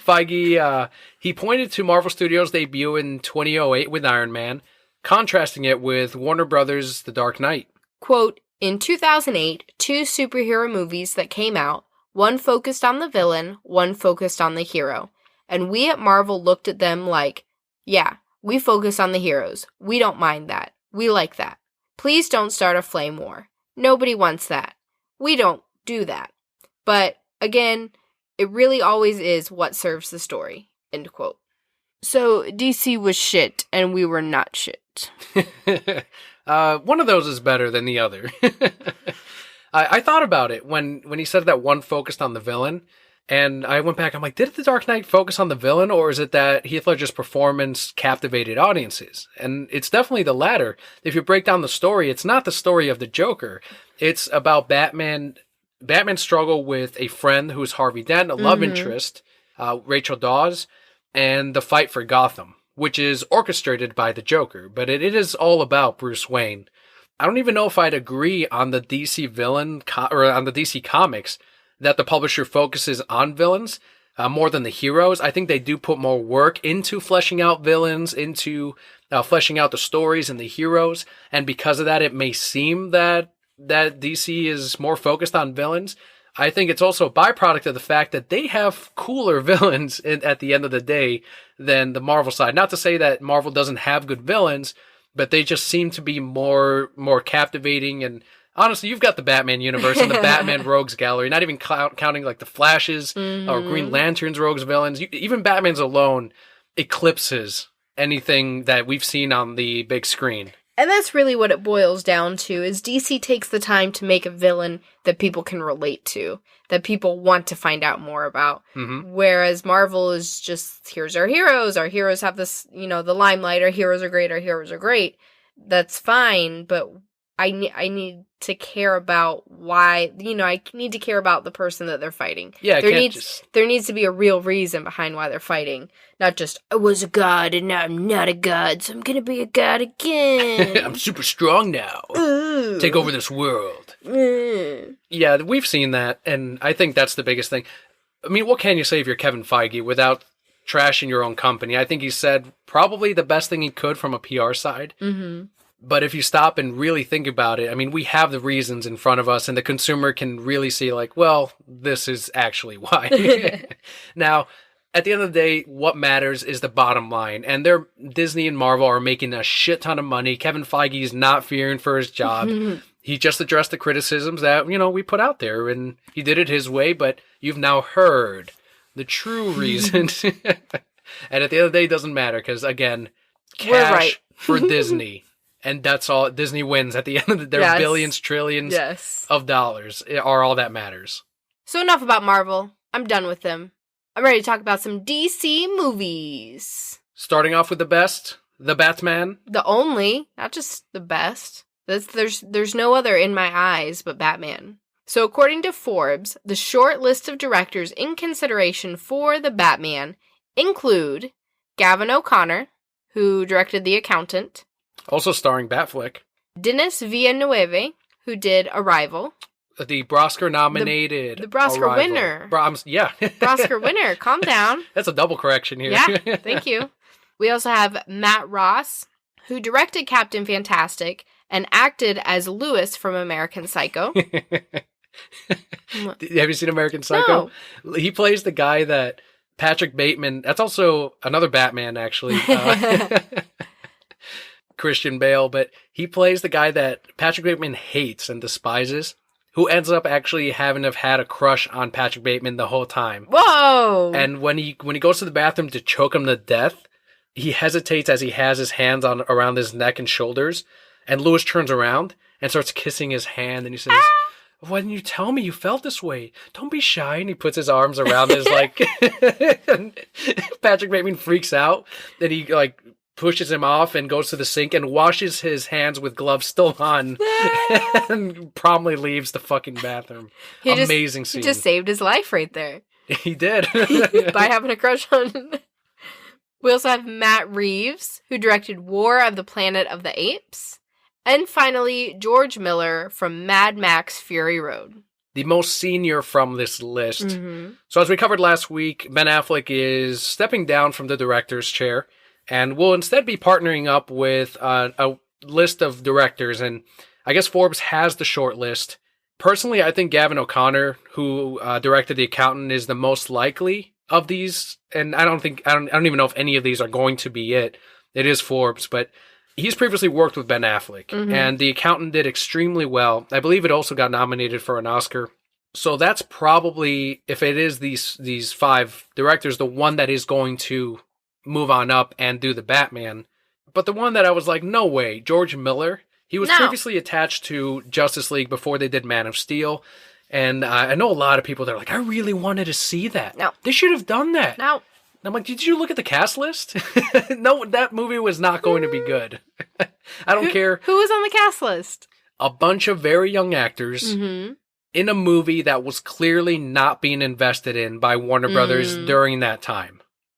Feige, he pointed to Marvel Studios' debut in 2008 with Iron Man, contrasting it with Warner Brothers' The Dark Knight. Quote, in 2008, 2 superhero movies that came out, one focused on the villain, one focused on the hero. And we at Marvel looked at them like, yeah, we focus on the heroes. We don't mind that. We like that. Please don't start a flame war. Nobody wants that. We don't do that. But, again, it really always is what serves the story. End quote. So, DC was shit, and we were not shit. One of those is better than the other. I thought about it when he said that one focused on the villain, and I went back, I'm like, did The Dark Knight focus on the villain, or is it that Heath Ledger's performance captivated audiences? And it's definitely the latter. If you break down the story, it's not the story of the Joker. It's about Batman's struggle with a friend who's Harvey Dent, a love interest, Rachel Dawes, and the fight for Gotham, which is orchestrated by the Joker. But it is all about Bruce Wayne. I don't even know if I'd agree on the DC villain or on the DC comics that the publisher focuses on villains more than the heroes. I think they do put more work into fleshing out villains, into fleshing out the stories and the heroes. And because of that, it may seem that DC is more focused on villains. I think it's also a byproduct of the fact that they have cooler villains at the end of the day than the Marvel side. Not to say that Marvel doesn't have good villains, but they just seem to be more captivating. And honestly, you've got the Batman universe and the Batman Rogues Gallery, not even counting like the Flashes or Green Lantern's Rogues villains. Even Batman's alone eclipses anything that we've seen on the big screen. And that's really what it boils down to, is DC takes the time to make a villain that people can relate to, that people want to find out more about. Mm-hmm. Whereas Marvel is just, here's our heroes have this, the limelight, our heroes are great. That's fine, but I need to care about why, I need to care about the person that they're fighting. Yeah, there needs to be a real reason behind why they're fighting. Not just, I was a god and now I'm not a god, so I'm gonna be a god again. I'm super strong now. Ooh. Take over this world. Yeah, we've seen that, and I think that's the biggest thing. I mean, what can you say if you're Kevin Feige without trashing your own company? I think he said probably the best thing he could from a PR side. Mm-hmm. But if you stop and really think about it, I mean, we have the reasons in front of us, and the consumer can really see, like, well, this is actually why. Now, at the end of the day, what matters is the bottom line. And Disney and Marvel are making a shit ton of money. Kevin Feige is not fearing for his job. He just addressed the criticisms that, we put out there, and he did it his way, but you've now heard the true reason. And at the end of the day, it doesn't matter, because, again, cash for Disney. And that's all. Disney wins at the end of the day. Billions, trillions of dollars are all that matters. So enough about Marvel. I'm done with them. I'm ready to talk about some DC movies. Starting off with the best, the Batman. The only, not just the best. There's no other in my eyes but Batman. So according to Forbes, the short list of directors in consideration for the Batman include Gavin O'Connor, who directed The Accountant. Also starring Batfleck. Denis Villeneuve, who did Arrival. The Oscar-nominated. The Oscar winner. Oscar winner. Calm down. That's a double correction here. Yeah, thank you. We also have Matt Ross, who directed Captain Fantastic and acted as Lewis from American Psycho. Have you seen American Psycho? No. He plays the guy that Patrick Bateman... That's also another Batman, actually. Christian Bale, but he plays the guy that Patrick Bateman hates and despises, who ends up actually having had a crush on Patrick Bateman the whole time. Whoa! And when he goes to the bathroom to choke him to death, he hesitates as he has his hands around his neck and shoulders, and Lewis turns around and starts kissing his hand, and he says, why didn't you tell me you felt this way? Don't be shy. And he puts his arms around his, and Patrick Bateman freaks out, then he, pushes him off and goes to the sink and washes his hands with gloves still on and promptly leaves the fucking bathroom. Amazing scene. He just saved his life right there. He did. By having a crush on... We also have Matt Reeves, who directed War of the Planet of the Apes. And finally, George Miller from Mad Max Fury Road. The most senior from this list. Mm-hmm. So as we covered last week, Ben Affleck is stepping down from the director's chair and will instead be partnering up with a list of directors. And I guess Forbes has the short list. Personally, I think Gavin O'Connor, who directed The Accountant, is the most likely of these. And I don't even know if any of these are going to be it. It is Forbes, but he's previously worked with Ben Affleck. Mm-hmm. And The Accountant did extremely well. I believe it also got nominated for an Oscar. So that's probably, if it is these five directors, the one that is going to move on up and do the Batman. But the one that I was like, no way, George Miller. He was previously attached to Justice League before they did Man of Steel. And I know a lot of people that are like, I really wanted to see that. No. They should have done that. No. And I'm like, did you look at the cast list? No, that movie was not going to be good. I don't care. Who was on the cast list? A bunch of very young actors in a movie that was clearly not being invested in by Warner Brothers during that time.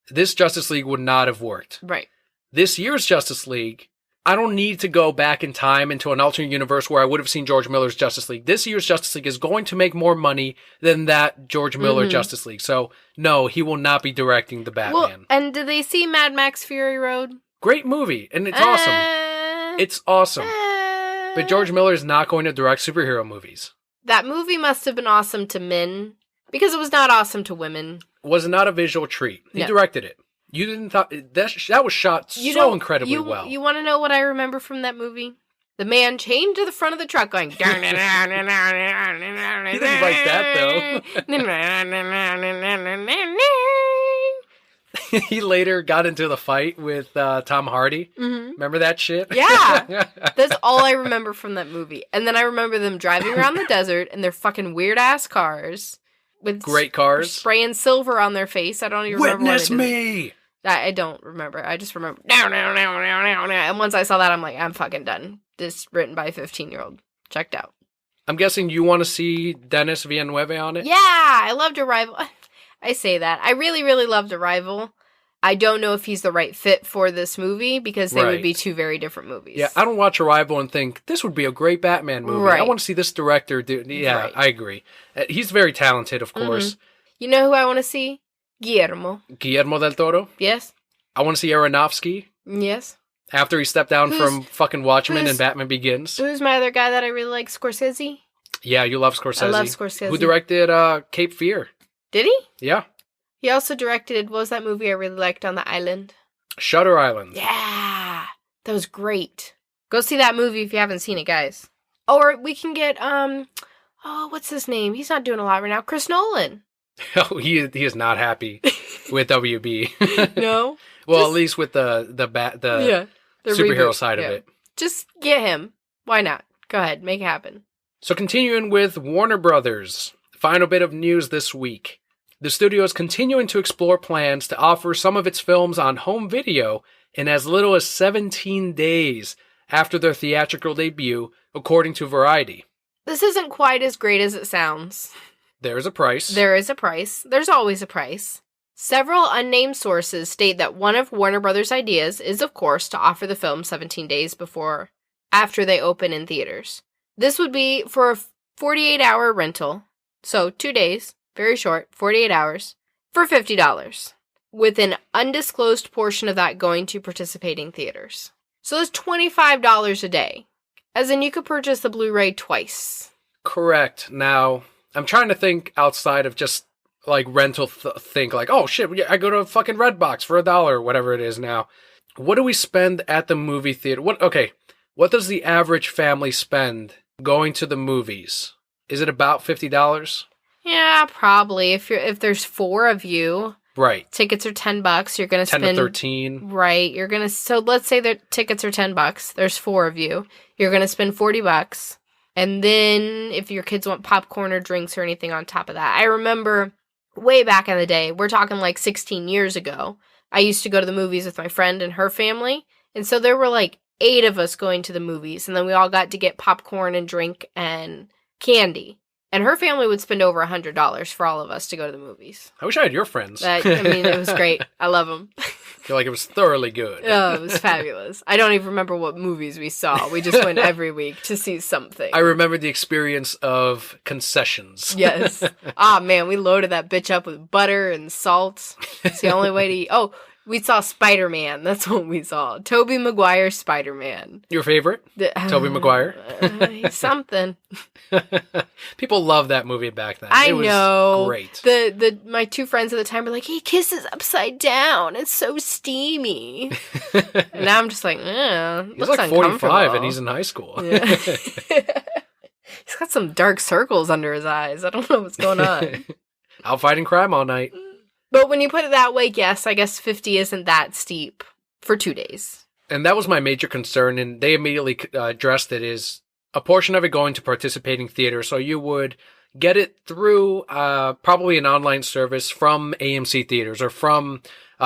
This Justice League would not have worked. Right. This year's Justice League, I don't need to go back in time into an alternate universe where I would have seen George Miller's Justice League. This year's Justice League is going to make more money than that George Miller Justice League. So, no, he will not be directing the Batman. Well, and did they see Mad Max Fury Road? Great movie, and it's awesome. It's awesome. But George Miller is not going to direct superhero movies. That movie must have been awesome to men, because it was not awesome to women. Was not a visual treat. He directed it. You didn't thought that was shot so incredibly well. You want to know what I remember from that movie? The man chained to the front of the truck going. He didn't write that though. He later got into the fight with Tom Hardy. Mm-hmm. Remember that shit? Yeah. That's all I remember from that movie. And then I remember them driving around the desert in their fucking weird ass cars. With great cars. Spraying silver on their face. I don't even remember Witness me! I don't remember. I just remember. And once I saw that, I'm like, I'm fucking done. This written by a 15-year-old. Checked out. I'm guessing you want to see Denis Villeneuve on it? Yeah, I loved Arrival. I say that. I really, really loved Arrival. I don't know if he's the right fit for this movie because they would be two very different movies. Yeah, I don't watch Arrival and think, this would be a great Batman movie. Right. I want to see this director do... Yeah, right. I agree. He's very talented, of course. Mm-hmm. You know who I want to see? Guillermo. Guillermo del Toro? Yes. I want to see Aronofsky. Yes. After he stepped down from fucking Watchmen and Batman Begins. Who's my other guy that I really like? Scorsese? Yeah, you love Scorsese. I love Scorsese. Who directed Cape Fear. Did he? Yeah. He also directed, what was that movie I really liked on the island? Shutter Island. Yeah. That was great. Go see that movie if you haven't seen it, guys. Or we can get, what's his name? He's not doing a lot right now. Chris Nolan. Oh, he is not happy with WB. No? Well, at least with the superhero reboot side of it. Just get him. Why not? Go ahead. Make it happen. So continuing with Warner Brothers. Final bit of news this week. The studio is continuing to explore plans to offer some of its films on home video in as little as 17 days after their theatrical debut, according to Variety. This isn't quite as great as it sounds. There is a price. There is a price. There's always a price. Several unnamed sources state that one of Warner Brothers' ideas is, of course, to offer the film 17 days after they open in theaters. This would be for a 48-hour rental, so 2 days. Very short, 48 hours, for $50, with an undisclosed portion of that going to participating theaters. So that's $25 a day, as in you could purchase the Blu-ray twice. Correct. Now, I'm trying to think outside of just, like, rental think, like, oh, shit, I go to a fucking Redbox for $1 or whatever it is now. What do we spend at the movie theater? What does the average family spend going to the movies? Is it about $50? Yeah, probably. If there's 4 of you, right? Tickets are $10. You're gonna spend 10 to 13. Right. So let's say the tickets are $10. There's 4 of you. You're gonna spend $40, and then if your kids want popcorn or drinks or anything on top of that, I remember way back in the day. We're talking like 16 years ago. I used to go to the movies with my friend and her family, and so there were like 8 of us going to the movies, and then we all got to get popcorn and drink and candy. And her family would spend over $100 for all of us to go to the movies. I wish I had your friends. It was great. I love them. I feel like it was thoroughly good. Oh, it was fabulous. I don't even remember what movies we saw. We just went every week to see something. I remember the experience of concessions. Yes. Ah, man, we loaded that bitch up with butter and salt. It's the only way to eat. Oh, we saw Spider-Man. That's what we saw. Tobey Maguire's Spider-Man. Your favorite? Tobey Maguire? He's something. People loved that movie back then. I know. Great. My 2 friends at the time were like, he kisses upside down. It's so steamy. And now I'm just like, he's like 45 and he's in high school. Yeah. He's got some dark circles under his eyes. I don't know what's going on. Out fighting crime all night. But when you put it that way, yes, I guess 50 isn't that steep for 2 days. And that was my major concern, and they immediately addressed it, is a portion of it going to participating theaters. So you would get it through probably an online service from AMC Theaters or from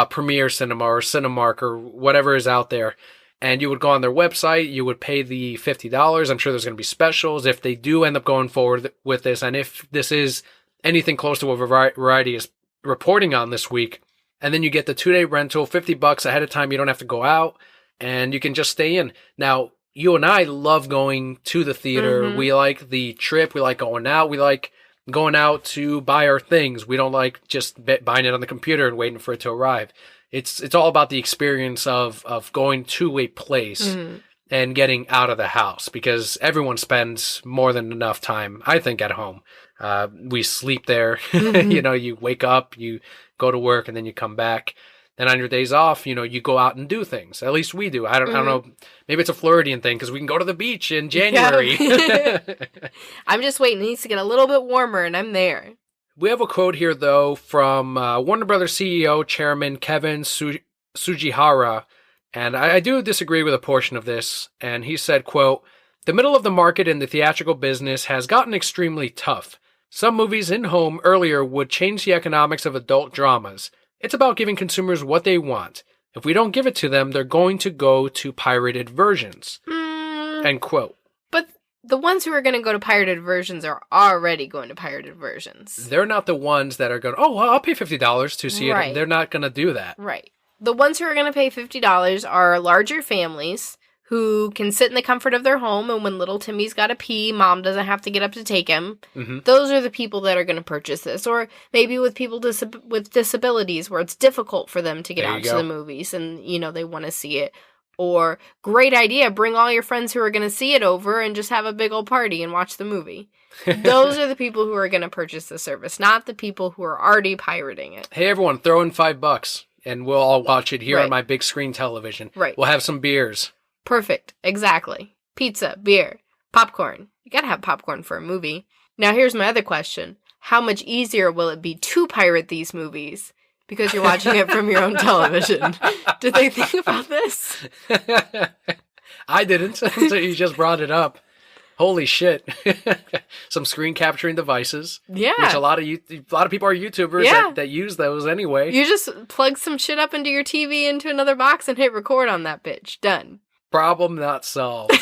Premiere Cinema or Cinemark or whatever is out there. And you would go on their website, you would pay the $50. I'm sure there's going to be specials if they do end up going forward with this. And if this is anything close to what Variety is reporting on this week, and then you get the 2-day rental, $50 ahead of time. You don't have to go out, and you can just stay in. Now, you and I love going to the theater. Mm-hmm. We like the trip. We like going out. We like going out to buy our things. We don't like just buying it on the computer and waiting for it to arrive. It's all about the experience of going to a place and getting out of the house, because everyone spends more than enough time, I think, at home. We sleep there. Mm-hmm. You wake up, you go to work, and then you come back. And on your days off, you go out and do things. At least we do. I don't know. Maybe it's a Floridian thing because we can go to the beach in January. Yeah. I'm just waiting. It needs to get a little bit warmer, and I'm there. We have a quote here, though, from Warner Brothers CEO, Chairman Kevin Tsujihara. And I do disagree with a portion of this. And he said, quote, "The middle of the market in the theatrical business has gotten extremely tough. Some movies in-home earlier would change the economics of adult dramas. It's about giving consumers what they want. If we don't give it to them, they're going to go to pirated versions." End quote. But the ones who are going to go to pirated versions are already going to pirated versions. They're not the ones that are going, oh, well, I'll pay $50 to see it. They're not going to do that. Right. The ones who are going to pay $50 are larger families who can sit in the comfort of their home, and when little Timmy's got to pee, mom doesn't have to get up to take him. Mm-hmm. Those are the people that are going to purchase this. Or maybe with people with disabilities where it's difficult for them to get out to the movies and, they want to see it. Or, great idea, bring all your friends who are going to see it over and just have a big old party and watch the movie. Those are the people who are going to purchase the service, not the people who are already pirating it. Hey, everyone, throw in $5 and we'll all watch it here on my big screen television. Right. We'll have some beers. Perfect. Exactly. Pizza, beer, popcorn. You gotta have popcorn for a movie. Now, here's my other question. How much easier will it be to pirate these movies? Because you're watching it from your own television. Did they think about this? I didn't until you just brought it up. Holy shit. Some screen capturing devices. Yeah. Which a lot of people are YouTubers that use those anyway. You just plug some shit up into your TV into another box and hit record on that bitch. Done. Problem not solved.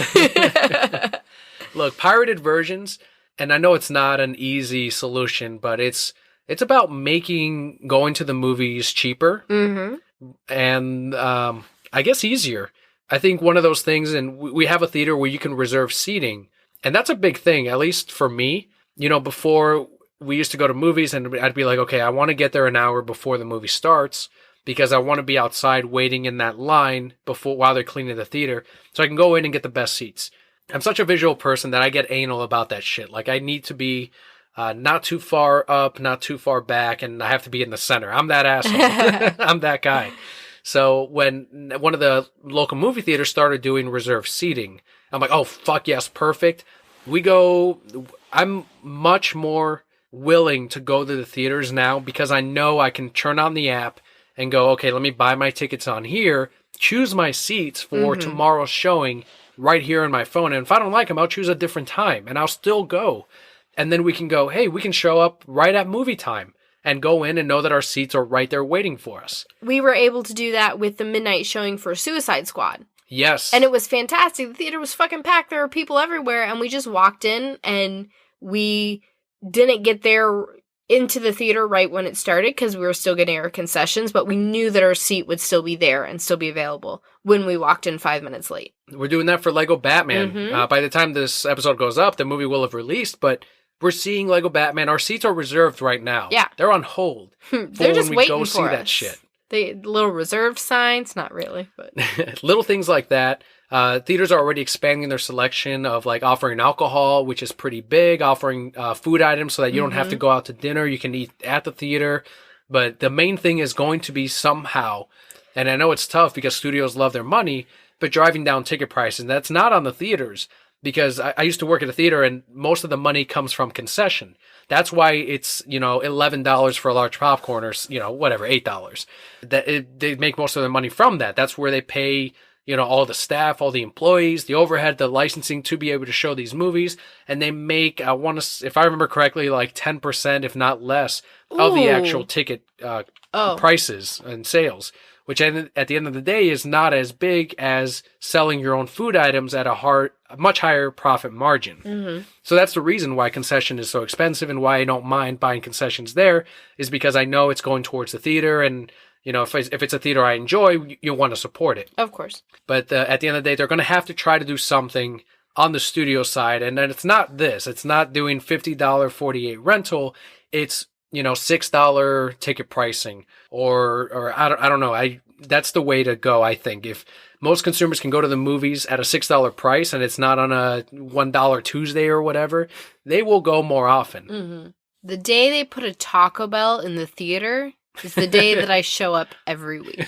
Look, pirated versions, and I know it's not an easy solution, but it's about making going to the movies cheaper and I guess easier. I think one of those things, and we have a theater where you can reserve seating, and that's a big thing, at least for me. Before we used to go to movies and I'd be like, okay, I want to get there an hour before the movie starts because I want to be outside waiting in that line while they're cleaning the theater so I can go in and get the best seats. I'm such a visual person that I get anal about that shit. Like, I need to be not too far up, not too far back, and I have to be in the center. I'm that asshole. I'm that guy. So when one of the local movie theaters started doing reserved seating, I'm like, oh, fuck yes, perfect. I'm much more willing to go to the theaters now because I know I can turn on the app and go, okay, let me buy my tickets on here, choose my seats for tomorrow's showing right here on my phone. And if I don't like them, I'll choose a different time and I'll still go. And then we can go, hey, we can show up right at movie time and go in and know that our seats are right there waiting for us. We were able to do that with the midnight showing for Suicide Squad. Yes. And it was fantastic. The theater was fucking packed. There were people everywhere. And we just walked in and we didn't get there into the theater right when it started because we were still getting our concessions, but we knew that our seat would still be there and still be available when we walked in 5 minutes late. We're doing that for Lego Batman. By the time this episode goes up, the movie will have released, but we're seeing Lego Batman. Our seats are reserved right now. Yeah. They're on hold. They're just waiting for see us. That shit. The little reserved signs, not really, but little things like that. Theaters are already expanding their selection of like offering alcohol, which is pretty big, offering food items so that you don't have to go out to dinner. You can eat at the theater. But the main thing is going to be somehow, and I know it's tough because studios love their money, but driving down ticket prices. And that's not on the theaters because I used to work at a theater and most of the money comes from concession. That's why it's, $11 for a large popcorn or, whatever, $8. They make most of their money from that. That's where they pay, all the staff, all the employees, the overhead, the licensing to be able to show these movies. And they make, if I remember correctly, like 10%, if not less, of the actual ticket prices and sales, which at the end of the day is not as big as selling your own food items at a much higher profit margin. So that's the reason why concession is so expensive and why I don't mind buying concessions there is because I know it's going towards the theater and, if it's a theater I enjoy, you'll want to support it. Of course. But at the end of the day, they're going to have to try to do something on the studio side. And then it's not this. It's not doing $50 48 rental. It's, $6 ticket pricing or I don't know. That's the way to go, I think. If most consumers can go to the movies at a $6 price and it's not on a $1 Tuesday or whatever, they will go more often. The day they put a Taco Bell in the theater is the day that I show up every week.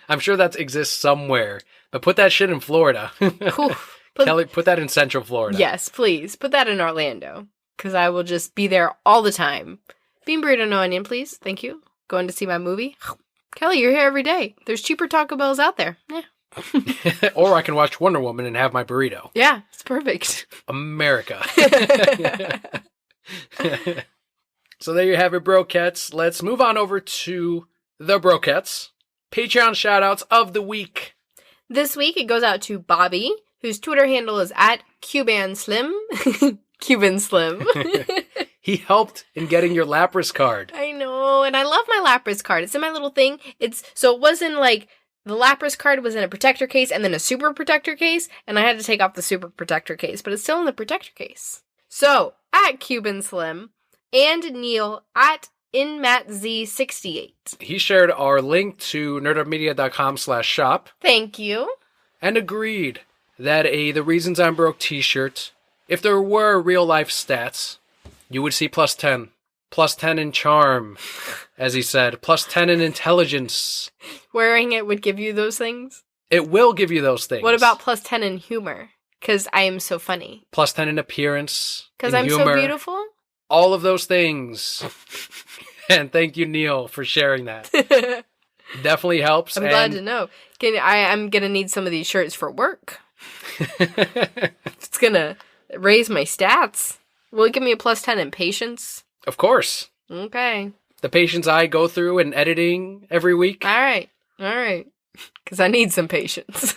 I'm sure that exists somewhere, but put that shit in Florida. Kelli, put that in Central Florida. Yes, please. Put that in Orlando, because I will just be there all the time. Bean burrito, no onion, please. Thank you. Going to see my movie. Kelli, you're here every day. There's cheaper Taco Bells out there. Yeah. Or I can watch Wonder Woman and have my burrito. Yeah, it's perfect. America. So there you have it, Brokettes. Let's move on over to the Brokettes. Patreon shoutouts of the week. This week it goes out to Bobby, whose Twitter handle is @CubanSlim. Cuban Slim. He helped in getting your Lapras card. I know, and I love my Lapras card. It's in my little thing. So it wasn't like the Lapras card was in a protector case and then a super protector case, and I had to take off the super protector case, but it's still in the protector case. So, @Cuban Slim and Neil @InMattZ68. He shared our link to nerdupmedia.com/shop. Thank you. And agreed that The Reasons I'm Broke t-shirt, if there were real-life stats, you would see +10. +10 in charm, as he said. +10 in intelligence. Wearing it would give you those things? It will give you those things. What about +10 in humor? Because I am so funny. +10 in appearance. Because I'm humor, so beautiful? All of those things. And thank you, Neil, for sharing that. Definitely helps. I'm glad to know. I'm going to need some of these shirts for work. It's going to raise my stats. Will it give me a +10 in patience? Of course. Okay. The patience I go through in editing every week. All right. Because I need some patience.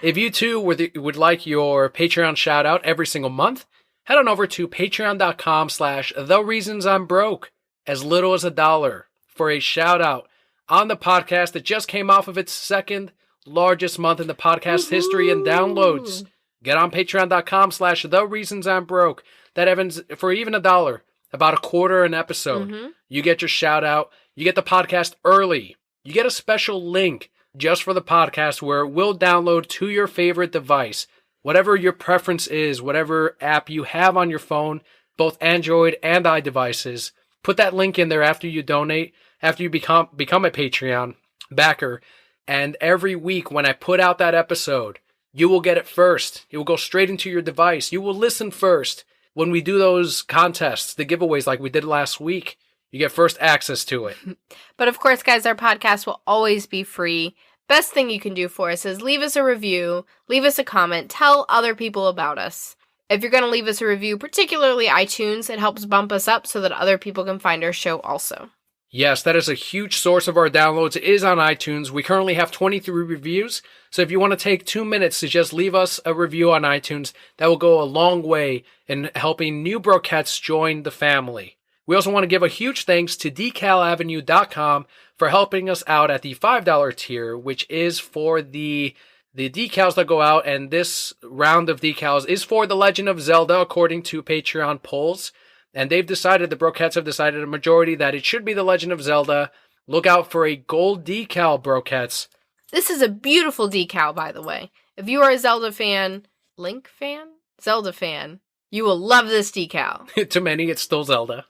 If you too would like your Patreon shout out every single month, head on over to patreon.com/thereasonsimBroke. As little as $1 for a shout out on the podcast that just came off of its second largest month in the podcast history and downloads. Get on patreon.com/thereasonsimBroke. That Evans, for even $1, about a quarter an episode, you get your shout out. You get the podcast early. You get a special link just for the podcast where it will download to your favorite device. Whatever your preference is, whatever app you have on your phone, both Android and iDevices, put that link in there after you donate, after you become a Patreon backer. And every week when I put out that episode, you will get it first. It will go straight into your device. You will listen first. When we do those contests, the giveaways like we did last week, you get first access to it. But of course, guys, our podcast will always be free. Best thing you can do for us is leave us a review, leave us a comment, tell other people about us. If you're going to leave us a review, particularly iTunes, it helps bump us up so that other people can find our show also. Yes, that is a huge source of our downloads. It is on iTunes. We currently have 23 reviews. So if you want to take 2 minutes to just leave us a review on iTunes, that will go a long way in helping new Brokettes join the family. We also want to give a huge thanks to DecalAvenue.com for helping us out at the $5 tier, which is for the decals that go out, and this round of decals is for The Legend of Zelda, according to Patreon polls. And the Brokettes have decided, a majority, that it should be The Legend of Zelda. Look out for a gold decal, Brokettes. This is a beautiful decal, by the way. If you are a Zelda fan, Link fan? Zelda fan, you will love this decal. To many, it's still Zelda.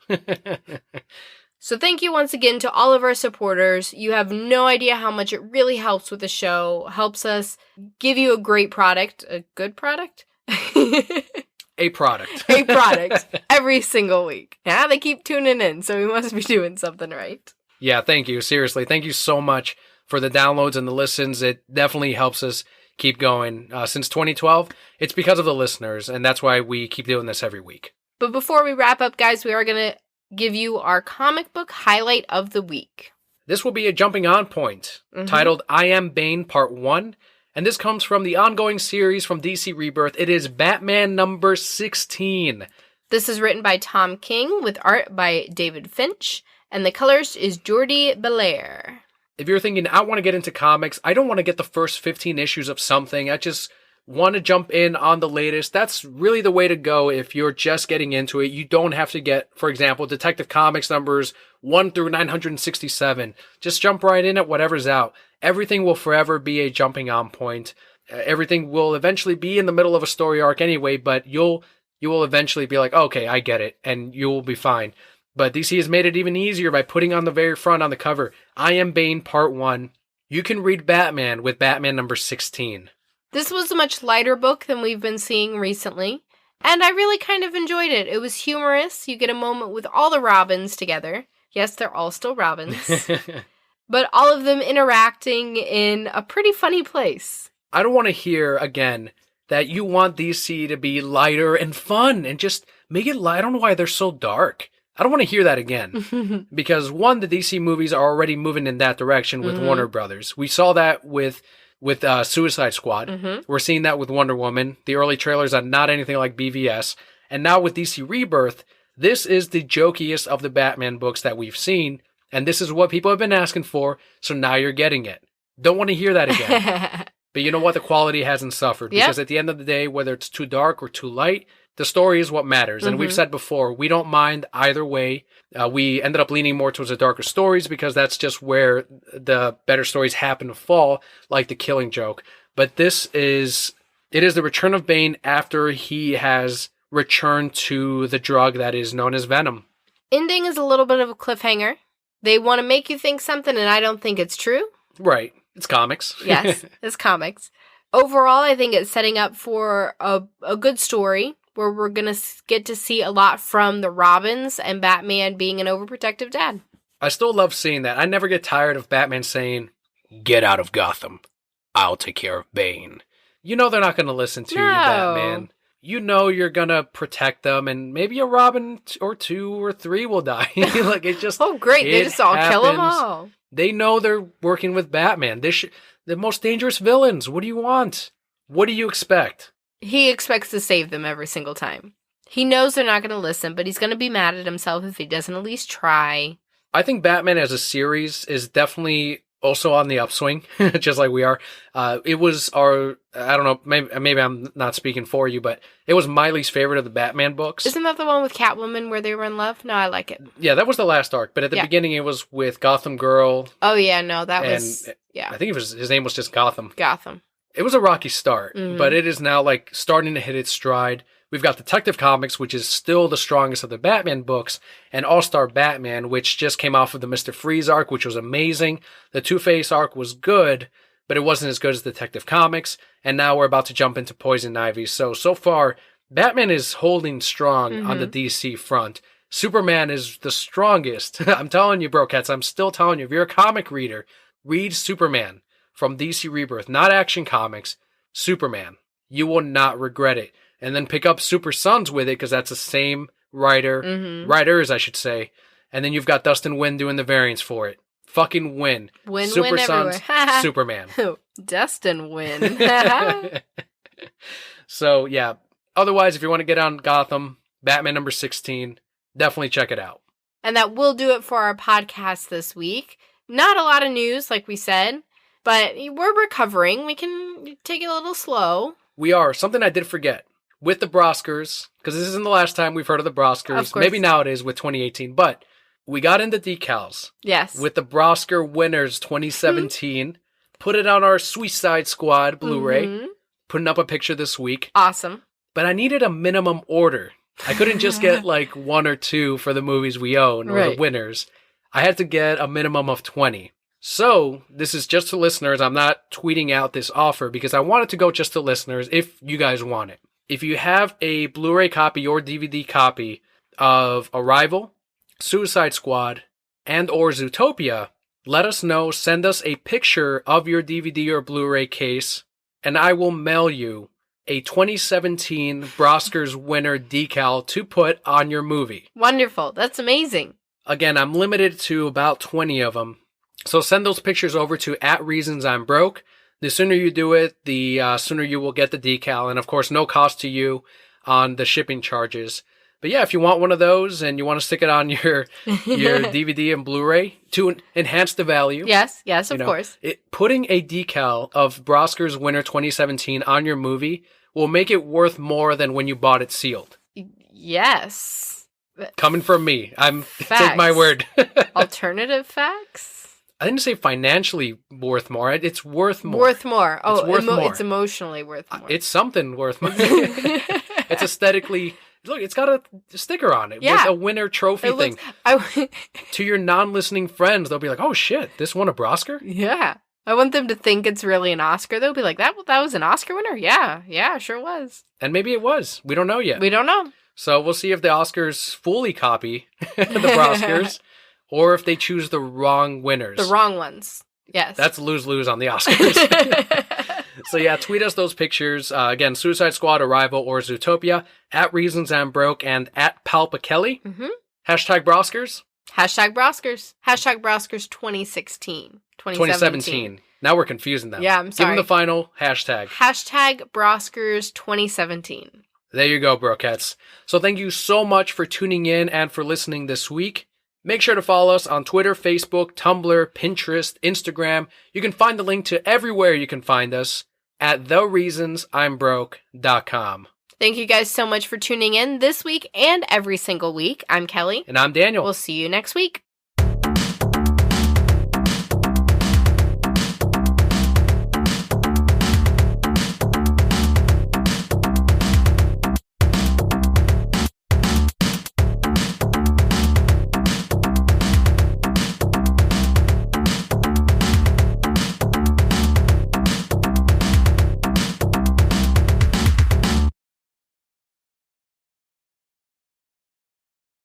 So thank you once again to all of our supporters. You have no idea how much it really helps with the show. Helps us give you a great product. A good product? A product. A product. Every single week. Yeah, they keep tuning in, so we must be doing something right. Yeah, thank you. Seriously, thank you so much for the downloads and the listens. It definitely helps us keep going. Since 2012, it's because of the listeners, and that's why we keep doing this every week. But before we wrap up, guys, we are going to give you our comic book highlight of the week. This will be a jumping on point, titled I Am Bane Part 1, and this comes from the ongoing series from DC Rebirth. It is Batman number 16. This is written by Tom King with art by David Finch, and the colorist is Jordi Belair. If you're thinking, I want to get into comics, I don't want to get the first 15 issues of something, I just want to jump in on the latest, that's really the way to go if you're just getting into it. You don't have to get, for example, Detective Comics numbers 1 through 967. Just jump right in at whatever's out. Everything will forever be a jumping on point. Everything will eventually be in the middle of a story arc anyway, but you will eventually be like, okay, I get it, and you will be fine. But DC has made it even easier by putting on the very front on the cover, I Am Bane Part 1. You can read Batman with Batman number 16. This was a much lighter book than we've been seeing recently, and I really kind of enjoyed it. It was humorous. You get a moment with all the Robins together. Yes, they're all still Robins. But all of them interacting in a pretty funny place. I don't want to hear, again, that you want DC to be lighter and fun and just make it light. I don't know why they're so dark. I don't want to hear that again. Because, one, the DC movies are already moving in that direction with Warner Brothers. We saw that with with Suicide Squad. Mm-hmm. We're seeing that with Wonder Woman. The early trailers are not anything like BVS. And now with DC Rebirth, this is the jokiest of the Batman books that we've seen. And this is what people have been asking for. So now you're getting it. Don't want to hear that again. But you know what? The quality hasn't suffered. Because at the end of the day, whether it's too dark or too light, the story is what matters. And we've said before, we don't mind either way. We ended up leaning more towards the darker stories because that's just where the better stories happen to fall, like The Killing Joke. But it is the return of Bane after he has returned to the drug that is known as Venom. Ending is a little bit of a cliffhanger. They want to make you think something, and I don't think it's true. Right. It's comics. Yes, it's comics. Overall, I think it's setting up for a good story where we're going to get to see a lot from the Robins and Batman being an overprotective dad. I still love seeing that. I never get tired of Batman saying, "Get out of Gotham. I'll take care of Bane." You know they're not going to listen to you, Batman. You know you're going to protect them, and maybe a Robin or 2 or 3 will die. Like it just Oh, great. They just all kill them all. They know they're working with Batman. The most dangerous villains. What do you want? What do you expect? He expects to save them every single time. He knows they're not going to listen, but he's going to be mad at himself if he doesn't at least try. I think Batman as a series is definitely also on the upswing, just like we are. It was I don't know, maybe I'm not speaking for you, but it was my least favorite of the Batman books. Isn't that the one with Catwoman where they were in love? No, I like it. Yeah, that was the last arc, but at the beginning it was with Gotham Girl. Oh, yeah, no, that was, I think his name was just Gotham. Gotham. It was a rocky start, but it is now like starting to hit its stride. We've got Detective Comics, which is still the strongest of the Batman books, and All-Star Batman, which just came off of the Mr. Freeze arc, which was amazing. The Two-Face arc was good, but it wasn't as good as Detective Comics, and now we're about to jump into Poison Ivy. So far, Batman is holding strong on the DC front. Superman is the strongest. I'm telling you, Brocats, I'm still telling you, if you're a comic reader, read Superman from DC Rebirth, not Action Comics, Superman. You will not regret it. And then pick up Super Sons with it, because that's the same writers, I should say. And then you've got Dustin Nguyen doing the variants for it. Fucking win. Super Sons, Superman. Dustin Nguyen. So, yeah. Otherwise, if you want to get on Gotham, Batman number 16, definitely check it out. And that will do it for our podcast this week. Not a lot of news, like we said, but we're recovering. We can take it a little slow. We are. Something I did forget. With the Broskers, because this isn't the last time we've heard of the Broskers. Maybe now it is with 2018, but we got into decals. Yes. With the Brosker Winners 2017. Put it on our Suicide Squad Blu-ray. Putting up a picture this week. Awesome. But I needed a minimum order. I couldn't just get like 1 or 2 for the movies we own or the winners. I had to get a minimum of 20. So, this is just to listeners. I'm not tweeting out this offer because I want it to go just to listeners if you guys want it. If you have a Blu-ray copy or DVD copy of Arrival, Suicide Squad, and or Zootopia, let us know. Send us a picture of your DVD or Blu-ray case, and I will mail you a 2017 Broskers winner decal to put on your movie. Wonderful. That's amazing. Again, I'm limited to about 20 of them. So send those pictures over to @ReasonsI'mBroke. The sooner you do it, the sooner you will get the decal. And of course, no cost to you on the shipping charges. But yeah, if you want one of those and you want to stick it on your DVD and Blu-ray to enhance the value. Yes, of course. Putting a decal of Broskers Winter 2017 on your movie will make it worth more than when you bought it sealed. Yes. Coming from me. Take my word. Alternative facts? I didn't say financially worth more. It's worth more. Worth more. Oh, it's worth more. It's emotionally worth more. It's something worth more. It's aesthetically... Look, it's got a sticker on it with a winner trophy thing. To your non-listening friends, they'll be like, oh shit, this won a Brosker? Yeah. I want them to think it's really an Oscar. They'll be like, that was an Oscar winner? Yeah, sure was. And maybe it was. We don't know yet. We don't know. So we'll see if the Oscars fully copy the Broskers. Or if they choose the wrong winners. The wrong ones. Yes. That's lose-lose on the Oscars. So yeah, tweet us those pictures. Again, Suicide Squad, Arrival, or Zootopia. @ReasonsI'mBroke and @PalpaKelly. #Broskers. #Broskers. #Broskers 2016. 2017. Now we're confusing them. Yeah, I'm sorry. Give them the final hashtag. Hashtag Broskers 2017. There you go, Brokettes. So thank you so much for tuning in and for listening this week. Make sure to follow us on Twitter, Facebook, Tumblr, Pinterest, Instagram. You can find the link to everywhere you can find us at thereasonsimbroke.com. Thank you guys so much for tuning in this week and every single week. I'm Kelly. And I'm Daniel. We'll see you next week.